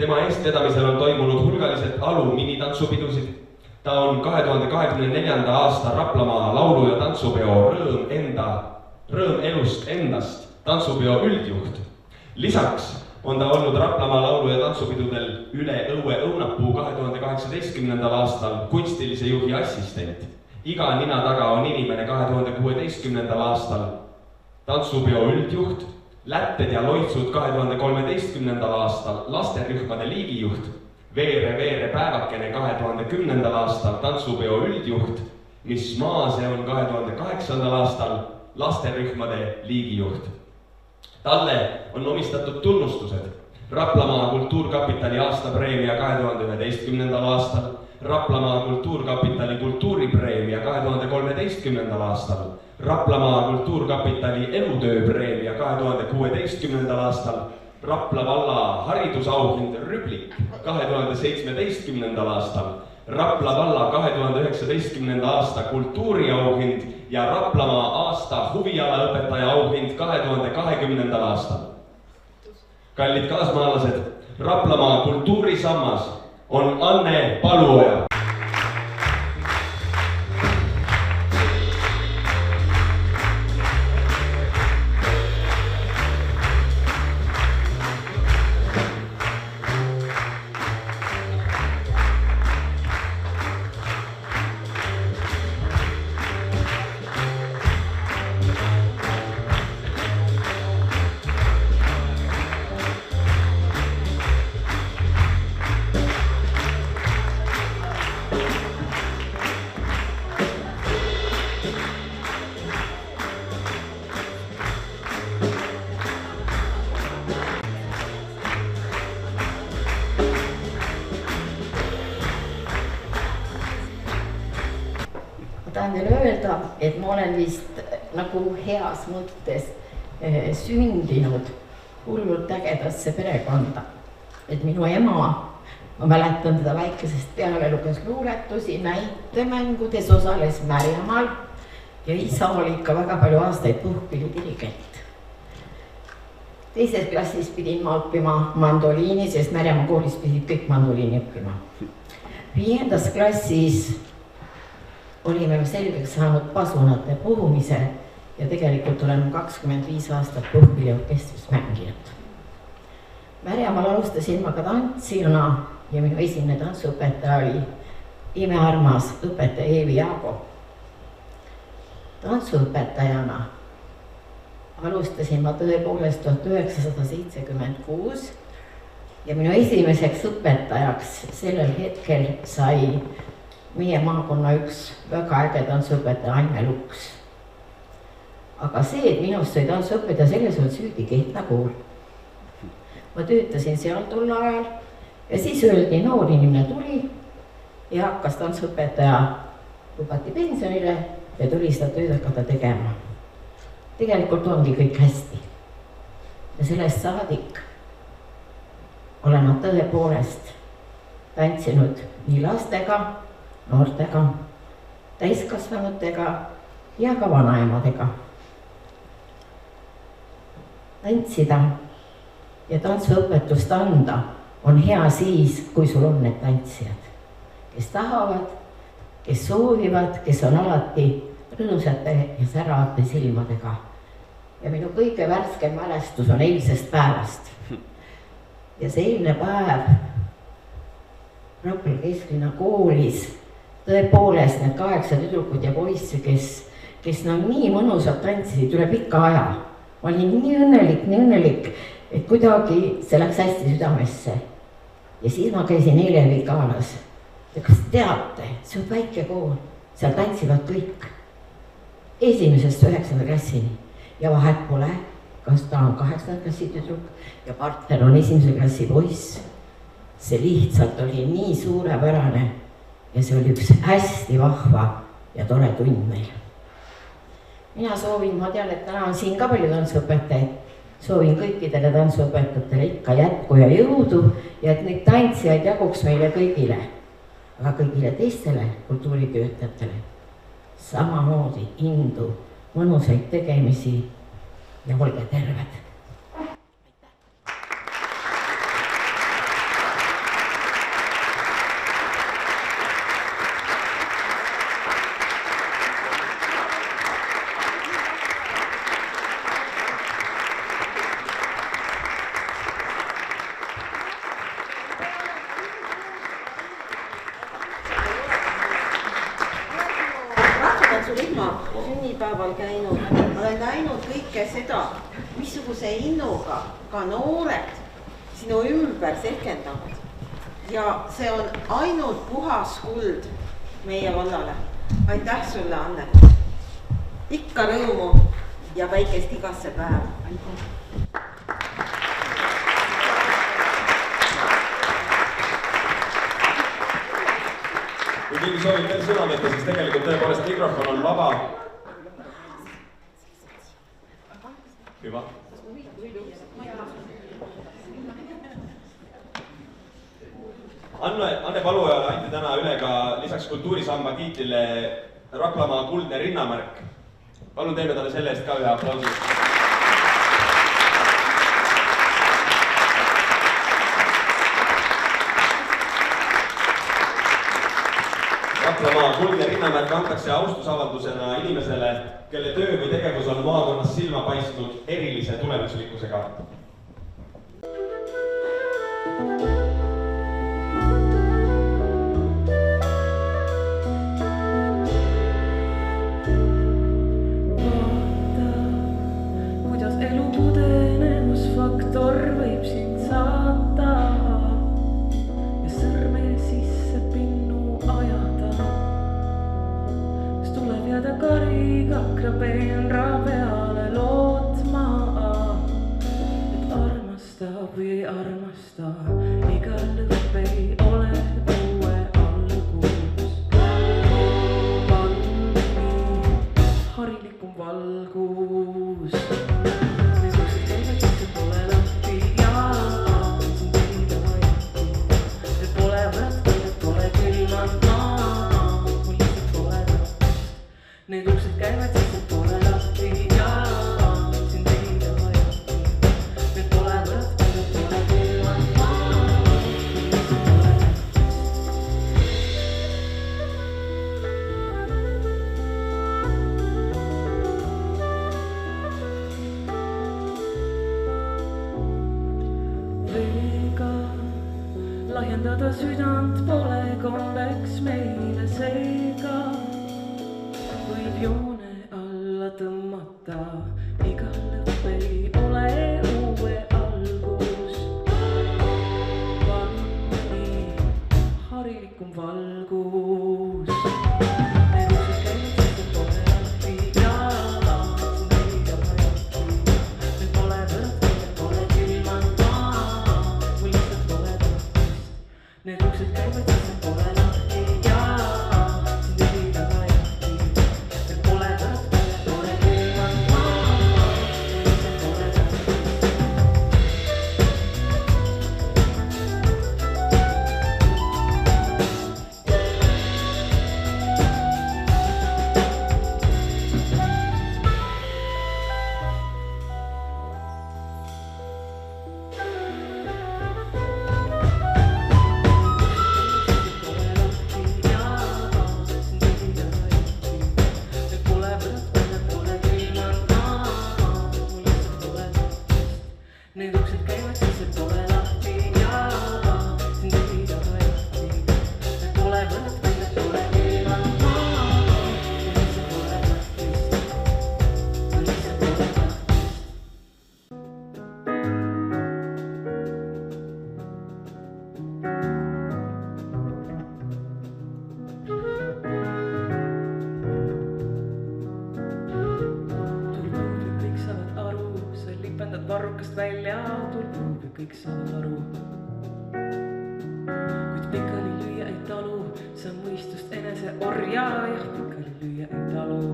Tema eestvedamisel on toimunud hulgaliselt alu minitantsupidusid. Ta on 2024. aasta Raplamaa laulu- ja tantsupeo Rõõm elust endast tantsupeo üldjuht. Lisaks on ta olnud Raplamaa laulu- ja tantsupidudel üle õue õunapuu 2018. aastal kunstilise juhi assistent. Iga nina taga on inimene 2016. aastal tantsupeo üldjuht, Lätted ja loitsud 2013. aastal lasterühmade liigijuht, Veere päevakene 2010. aastal tantsupeo üldjuht, Mis maa see on 2008. aastal lasterühmade liigijuht. Talle on omistatud tunnustused Raplamaa Kultuurkapitali aastapreemia 2011. aastal, Raplamaa Kultuurkapitali kultuuripreemia 2013. aastal, Raplamaa Kultuurkapitali elutööpreemia 2016. aastal, Rapla valla haridusauhind Rüblik 2017. aastal, Rapla valla 2019. aasta kultuuriauhind ja Raplamaa aasta huvialaõpetaja auhind 2020. aastal. Kallid kaasmaalased, Raplamaa kultuurisammas on Anne Paluoja. tahan teile öelda, et ma olen vist nagu heas mõttes sündinud hullult ägedasse perekonda. Et minu ema, ma mäletan teda väikesest peale, luges luuletusi, näitemängudes, osales Märjamaal ja isa oli ikka väga palju aastaid puhkpillidirigent. Teises klassis pidin ma õppima mandoliini, sest Märjamaa koolis pidid kõik mandoliini õppima. 5. klassis olime selgeks saanud pasunate puhumise ja tegelikult olen 25 aastat puhkpilliorkestris mänginud. Märjamaal alustasin ma ka tantsijana ja minu esimene tantsuõpetaja oli imearmas õpetaja Eevi Jaago. Tantsuõpetajana alustasin ma tõepoolest 1976 ja minu esimeseks õpetajaks sellel hetkel sai meie maakonna üks väga äge tantsuõpetaja Aime Luks. Aga see, et minust sai tantsuõpetaja, selles on süüdi Kehtna kool. Ma töötasin seal tol ajal ja siis öeldi, noor inimene tuli ja hakkas tantsuõpetaja, lubati pensionile ja tuli seda tööd hakata tegema. Tegelikult ongi kõik hästi. Ja sellest saadik olen ma tõepoolest tantsinud nii lastega, noortega, täiskasvanutega ja ka vanaemadega. Tantsida ja tantsuõpetust anda on hea siis, kui sul on need tantsijad, kes tahavad, kes soovivad, kes on alati rõõmsate ja säravate silmadega. Ja minu kõige värskem mälestus on eilsest päevast. Ja see eilne päev Rapla Kesklinna koolis tõepoolest need 8 tüdrukud ja poissi, kes nii mõnusalt tantsisid üle pika aja. Ma olin nii õnnelik, et kuidagi see läks hästi südamesse. Ja siis ma käisin Elevi Kaalas. Ja kas teate, see on väike kool, seal tantsivad kõik. 1. 9. klassini ja vahet pole, kas ta on 8. klassi tüdruk ja partner on 1. klassi poiss. See lihtsalt oli nii suurepärane ja see oli üks hästi vahva ja tore tund meil. Mina soovin, ma tean, et täna on siin ka palju tantsuõpetajaid, soovin kõikidele tantsuõpetajatele ikka jätku ja jõudu ja et neid tantsijaid jaguks meile kõigile, aga kõigile teistele kultuuritöötajatele samamoodi indu, mõnusaid tegemisi ja olge terved. Sünnipäeval käinud, olen näinud kõike seda, missuguse innuga ka noored sinu ümber sehkendavad. Ja see on ainult puhas kuld meie vallale. Aitäh sulle, Anne. Ikka rõõmu ja väikest igasse päeva. Kui keegi soovib veel sõna võtta, siis tegelikult tõepoolest mikrofon on vaba. Hüva. Anne Palujale anti täna üle ka lisaks kultuurisamba tiitlile Raplamaa kuldne rinnamärk. Palun teeme talle selle eest ka ühe aplausi. Raplamaa kuldne rinnamärk antakse austusavaldusena inimesele, kelle töö või tegevus on maakonnas silma paistnud erilise tulemuslikkusega. Vaata, kuidas elu pudenemusfaktor võib sind saata ja sõrme sisse pinnu ajada. Kas tuleb jääda kariga krabeenra peale lootma, et armasta või ei armasta, igal lõpp ei ole uue algus. Pann ta südant pole, kolleks meile seega. Võib joone alla tõmmata, igal lõpp ei ole uue algus. Valmini harilikum valgus. Need uksed käivad siis, et pole lahti ja siin tüli taga jahti. Et pole võrd, pole külmad maa, lihtsalt pole tähtist. Need uksed käivad siis, et pole lahti ja siin tüli taga jahti. Et pole võrd, pole külmad maa, lihtsalt pole tähtist. Lihtsalt pole tähtist. Tulpuub ja kõik saavad aru, sa lipendad varrukast välja, tulpuub ja kõik saavad aru. Kuid pikali lüüa ei talu, sa mõistust enese orja, jah, pikali lüüa ei talu.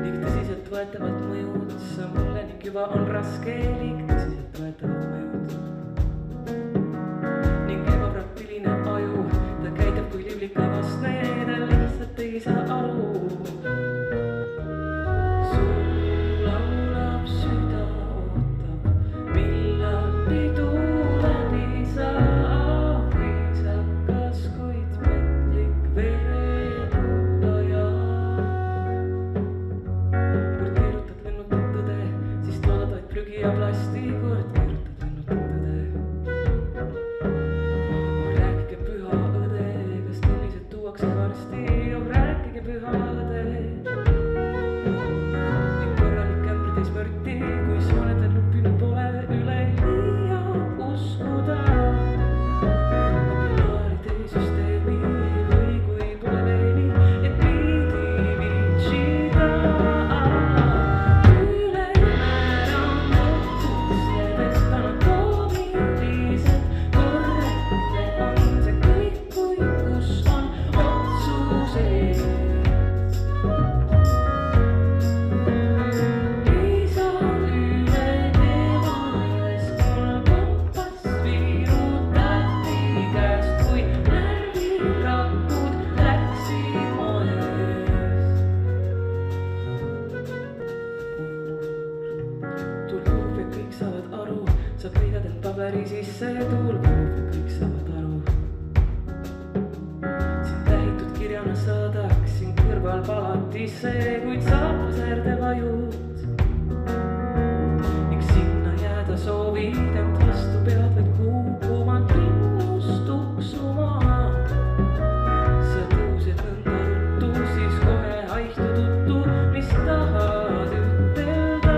Liig tõsiselt võetavad mõjud, sa mulle ning juba on raske, liig tõsiselt võetavad mõjud. Ning ebapraktiline aju, ta käitab kui liblika vastne, ta lihtsalt ei saa aru. Ja plastikord kirjutad lennutad tõde. Rääkige püha õde, kas sellised tuuakse varsti? Rääkige püha õde. Ning korralik ämbritäis mörti, kui soonedel lupinud pole üle liia uskuda. Kapillaaride süsteemi või kui pole veeni, et pidi viitsida. Sa peidad end paberi sisse, tulpuub ja kõik saavad aru. Siin tähitud kirjana saadaksin kõrval palatisse, kuid saab särde vajud. Ning sinna jääda soovid, ent vastu pead vaid kuumalt rinnust tuksuma. Sa tõused nõnda ruttu, siis kohe haihtu tuttu, mis tahad ütelda.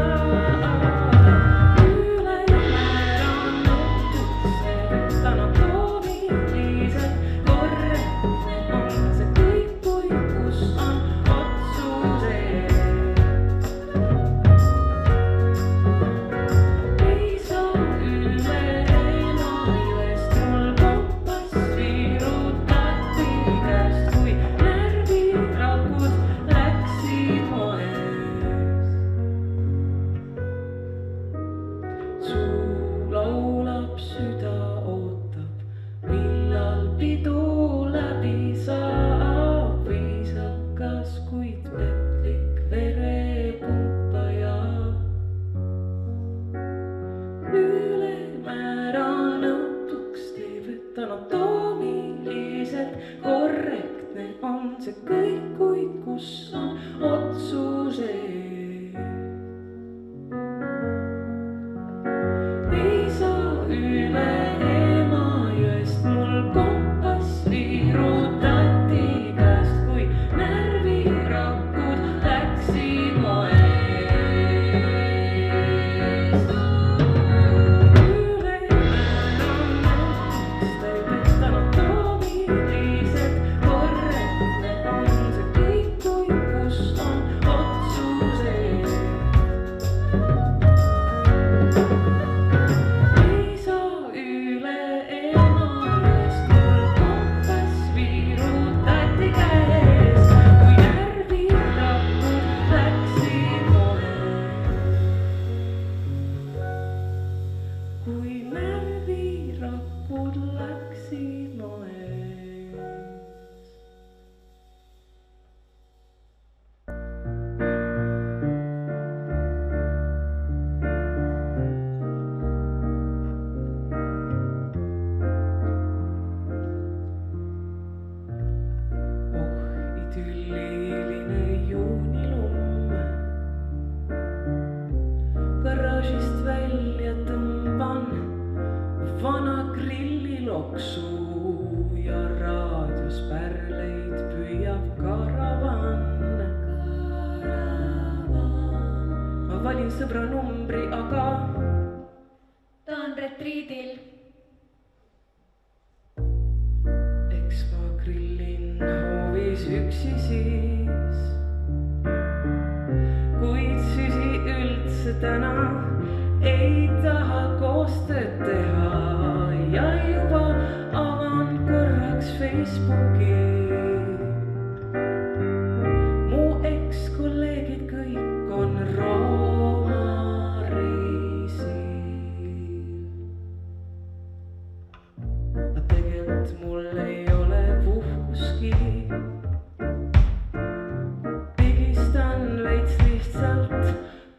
see kõik, kuid kus on otsused. Ei saa üle ema sõbranumbri, aga ta on retriidil. eks ma grillin hoovis üksi siis, kuid süsi üldse täna ei taha koostööd teha ja juba avan korraks Facebooki. Mu ekskolleegid kõik on Rooma reisil. Aga tegelikult mul ei ole puhkuski. Pigistan veits lihtsalt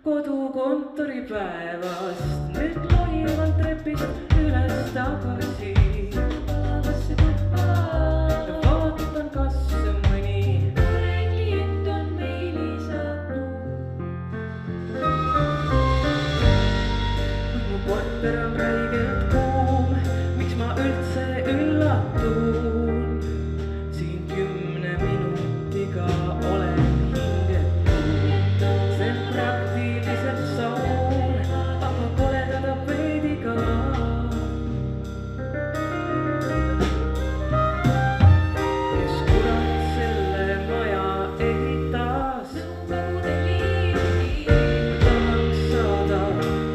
kodukontoripäevast. Nüüd loivan trepist üles tagasi. Ja vaatan, kas mõni klient on meili saatnud. Kuid mu korter on räigelt kuum, miks ma üldse üllatun. Siin 10 minutiga olen hingetud. See on praktiliselt saun, aga koledada veidiga. Kes kurat selle maja ehitas, tahaks saada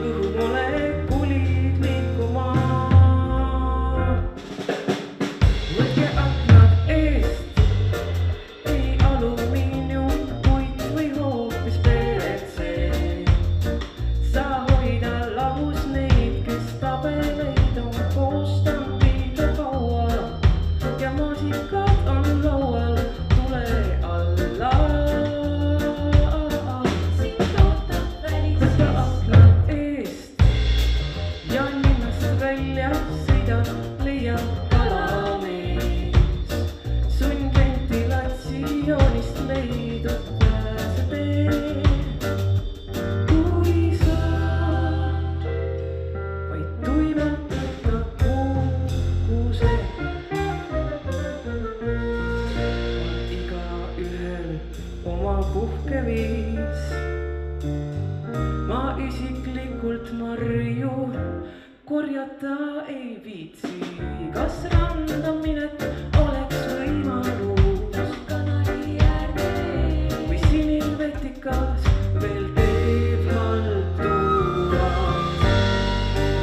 õhumolekuulid liikuma. Võtke aknad eest, ei alumiinium, puit või hoopis PVC. Sa hoida lahus neid, kes tabeleid on koostanud liiga kaua ja maasikad on laual tule alla. Võta aknad eest ja linnast välja sõida, leia kalamees. Sundventilatsioonist leidub pääsetee. Kui sa vaid tuimalt võtad puhkuse, on igaühel oma puhkeviis. Ma isiklikult marju korjata ei viitsi. Kas randaminek oleks võimalus kanali äärde või sinilvetikas veel teeb halturas?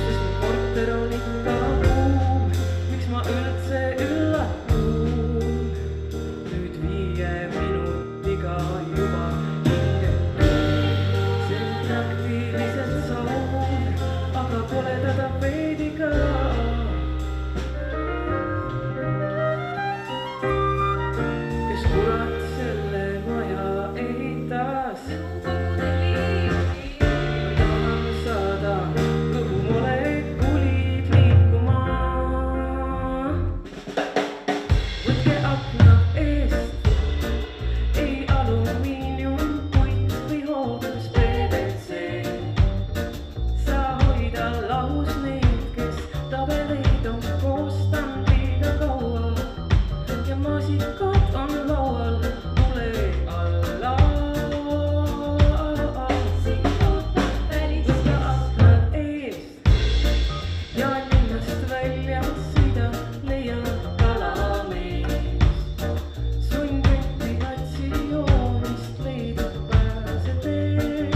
Sest mu korter on ikka kuum, miks ma üldse üllatun? Nüüd 5 minutiga juba hingetud. See on praktiliselt saun, aga koledada veidiga. Kes kurat selle maja ehitas, tahan saada õhumolekuulid liikuma. Võtke aknad eest, ei alumiinium, puit või hoopis PVC. Sa hoida lahus neid, kes tabeleid on koostanud liiga kaua ja maasikad on laual tule alla. Võta aknad eest ja linnast välja sõida, leia kalamees. Sundventilatsioonist leidub pääsetee.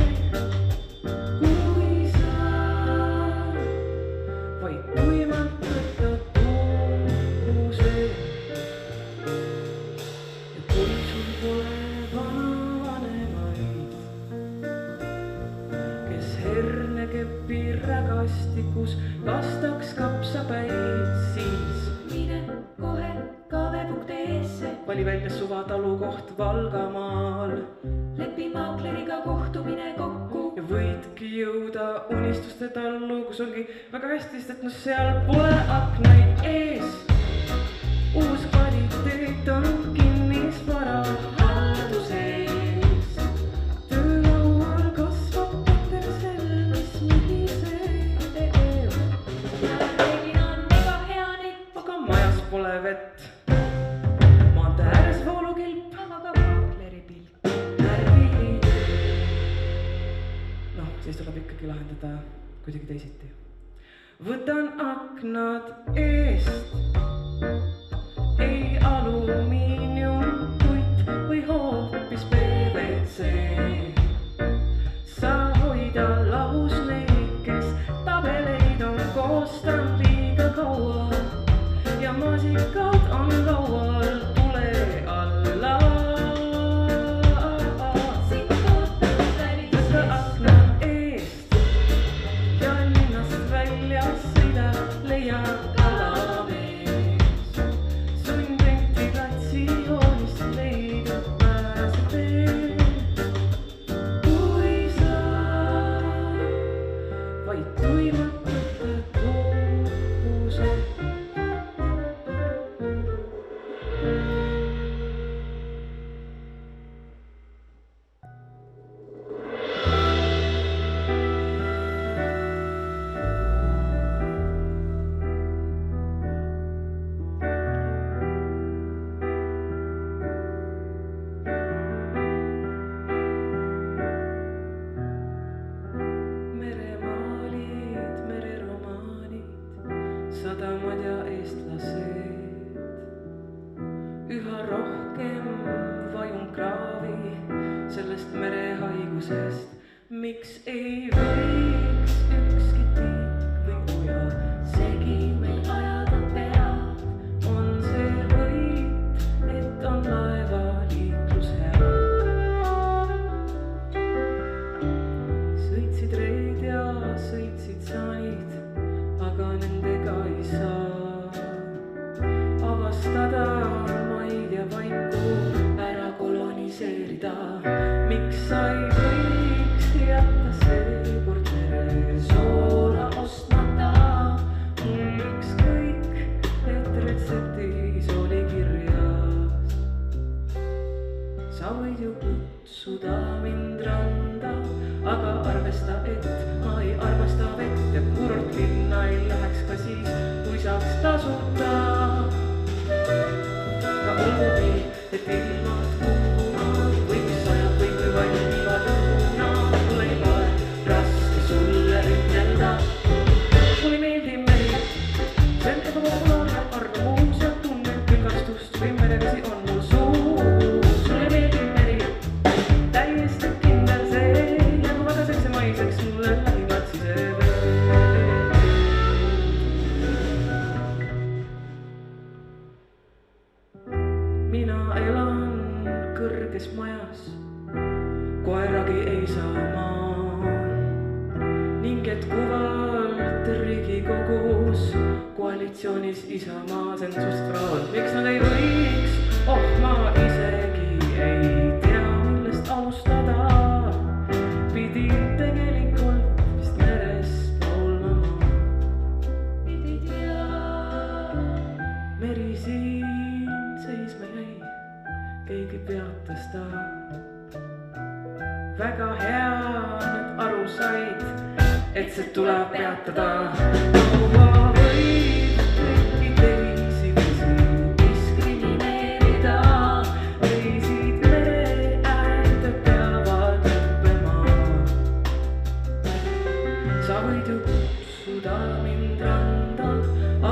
Kui sa vaid tuimalt võtad puhkuse ja kui sul pole vanavanemaid, kes hernekepi rägastikus kastaks kapsapäid, siis mine kohe kv.ee-sse. Vali välja suva talukoht Valgamaal. Lepi maakleriga kohtumine kokku ja võidki jõuda unistuste tallu, kus ongi väga hästi, sest et no seal pole aknaid ees. Uus kvaliteet on kinnisvara haldusees. Töölaual kasvab petersell, mis mühiseb. ja reeglina on mega hea nett, Aga majas pole vett. Maantee ääres voolukilp, aga ka maakleri pilt. närviline. Noh, siis tuleb ikkagi lahendada kuidagi teisiti. Võtan aknad eest, ei alumiiniumpuit või hoopis PVC. Sa hoida lahus neid, kes tabeleid on koostanud liiga kaua ja maasikad on laual tule alla. Võta aknad eest ja linnast välja sõida, leia kalamees. Sundventilatsioonist leidub pääsetee. Kui sa vaid tuimalt võtad puhkuse. Meremaalid, mereromaanid, sadamad ja eestlased. Üha rohkem vajun kraavi sellest merehaigusest. Miks ei võiks ükski tiik või uja segi meil ajada pead? On see võit, et on laeva liiklus hea. Sõitsid reid ja sõitsid saanid, aga nendega ei saa avastada maid ja vaiku ära koloniseerida. Miks sa ei võiks jätta seekord mere soola ostmata? Ükskõik, et retseptis oli kirjas. Sa võid ju kutsuda mind randa, aga arvesta, et ma ei armasta vett ja kurortlinna ei läheks ka siis, kui saaks tasuta. Ka olgugi, et ilmad kuumad või kui sajab või kui valmivad õunad, mul ei ole raske sulle ütelda. Mulle meeldib meri, see on ebapopulaarne arvamus ja tunnen külgastust või merevesi on mul suus. Mulle meeldib meri, täiesti kindel see ja kui vadaseks ja maiseks mulle lähivad siseveed. Mina elan kõrges majas, koeragi ei saa maa ning jätkuvalt Riigikogus koalitsioonis Isamaa sensusfraal. Miks nad ei võiks? Oh, ma isegi ei tea, millest alustada. Pidin tegelikult vist merest laulmama. Pidi tea, meri siin seisma jäi, keegi peatas ta. Väga hea nüüd aru said, et see tuleb peatada. Kaua võib kõiki teisi vesi diskrimineerida. Reisid mere äärde peavad lõppema. Sa võid ju kutsuda mind randa,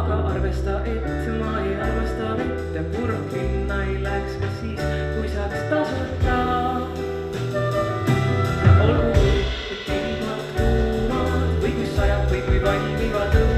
aga arvesta, et ma ei armasta vett ja kurortlinna ei läheks ka siis, kui saaks tasuta. Ja olgu, et ilmad kuumad või kui sajab või kui valmivad õunad.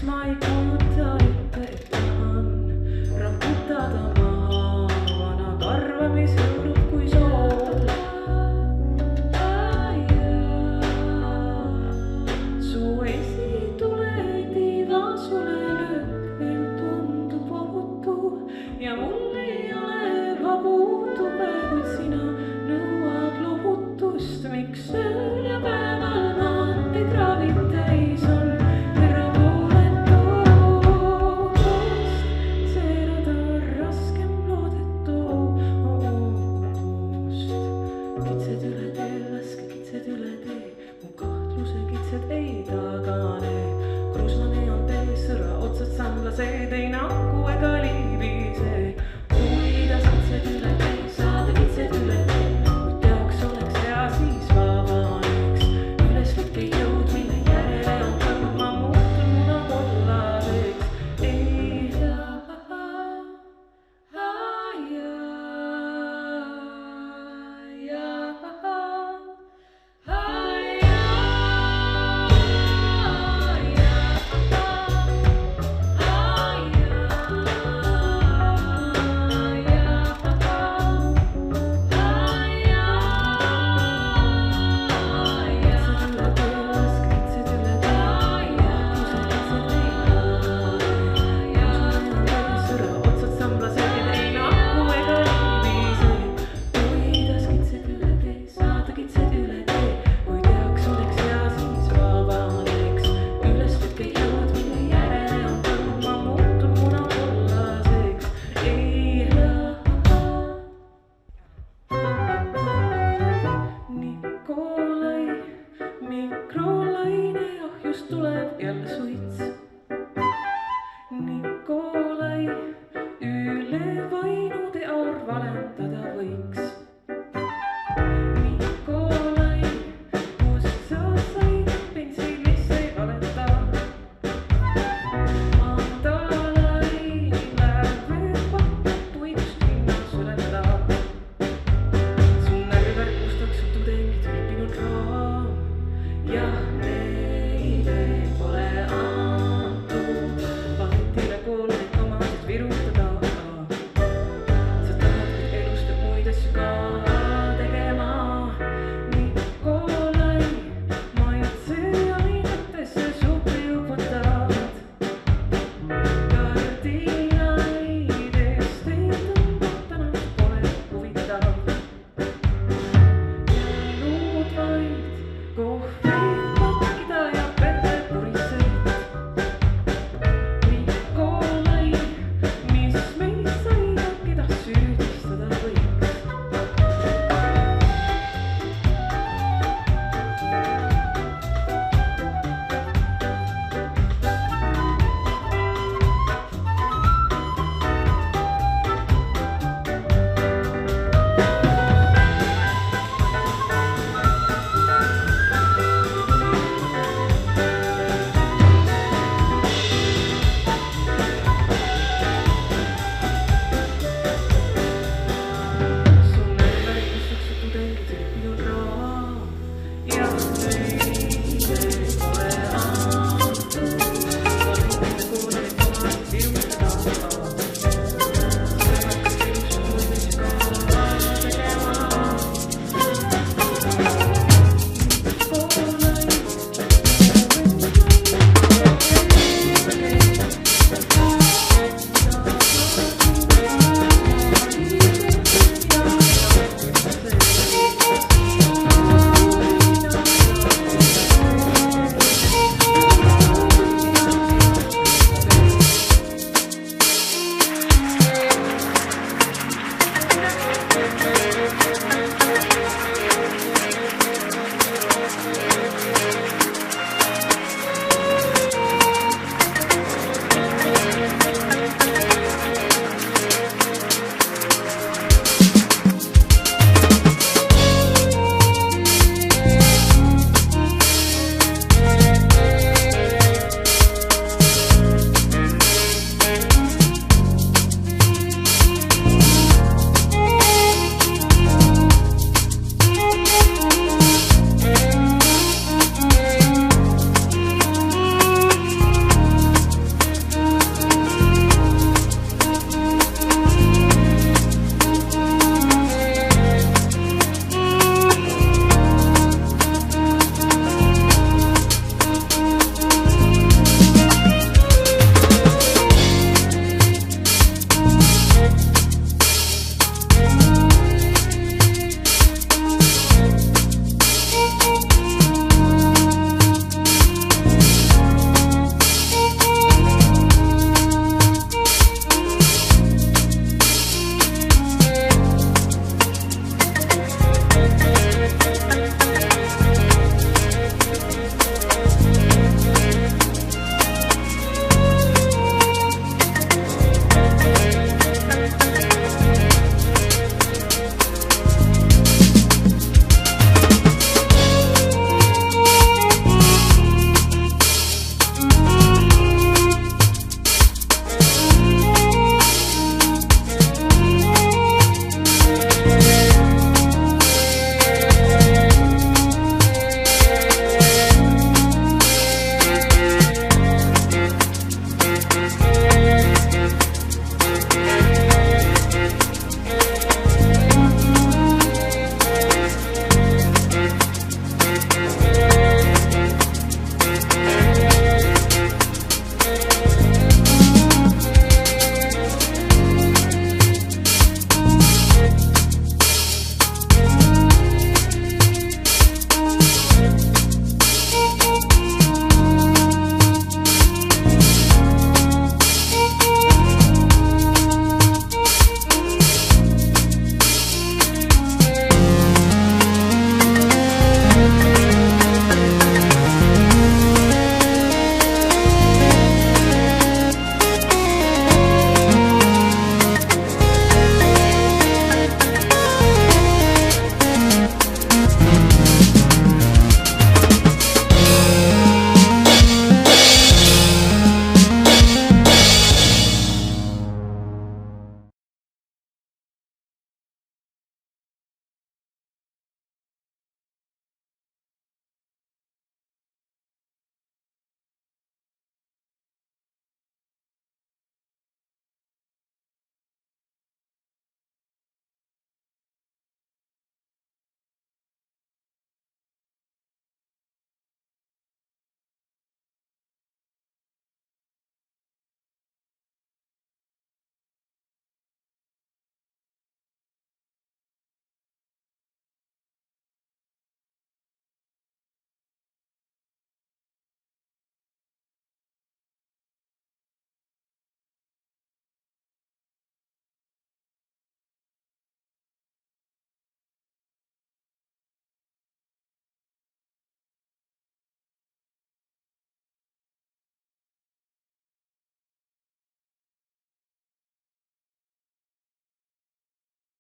ma ei kujuta ette, et tahan raputada maha vana karvamisõõrud kui sool. Su esitule tiiva sulle lõhkel tundub ohutu ja mul ei ole vabutube, kuid sina nõuad lohutust, miks ööl ja päeval maanteid raavid täis on erapooletust. See rada raskem loodetust. Kitsed üle tee, laske kitsed üle tee, mu kahtluse kitsed ei tagane. Kruuslane on tee, sõra otsad samlased ei näe.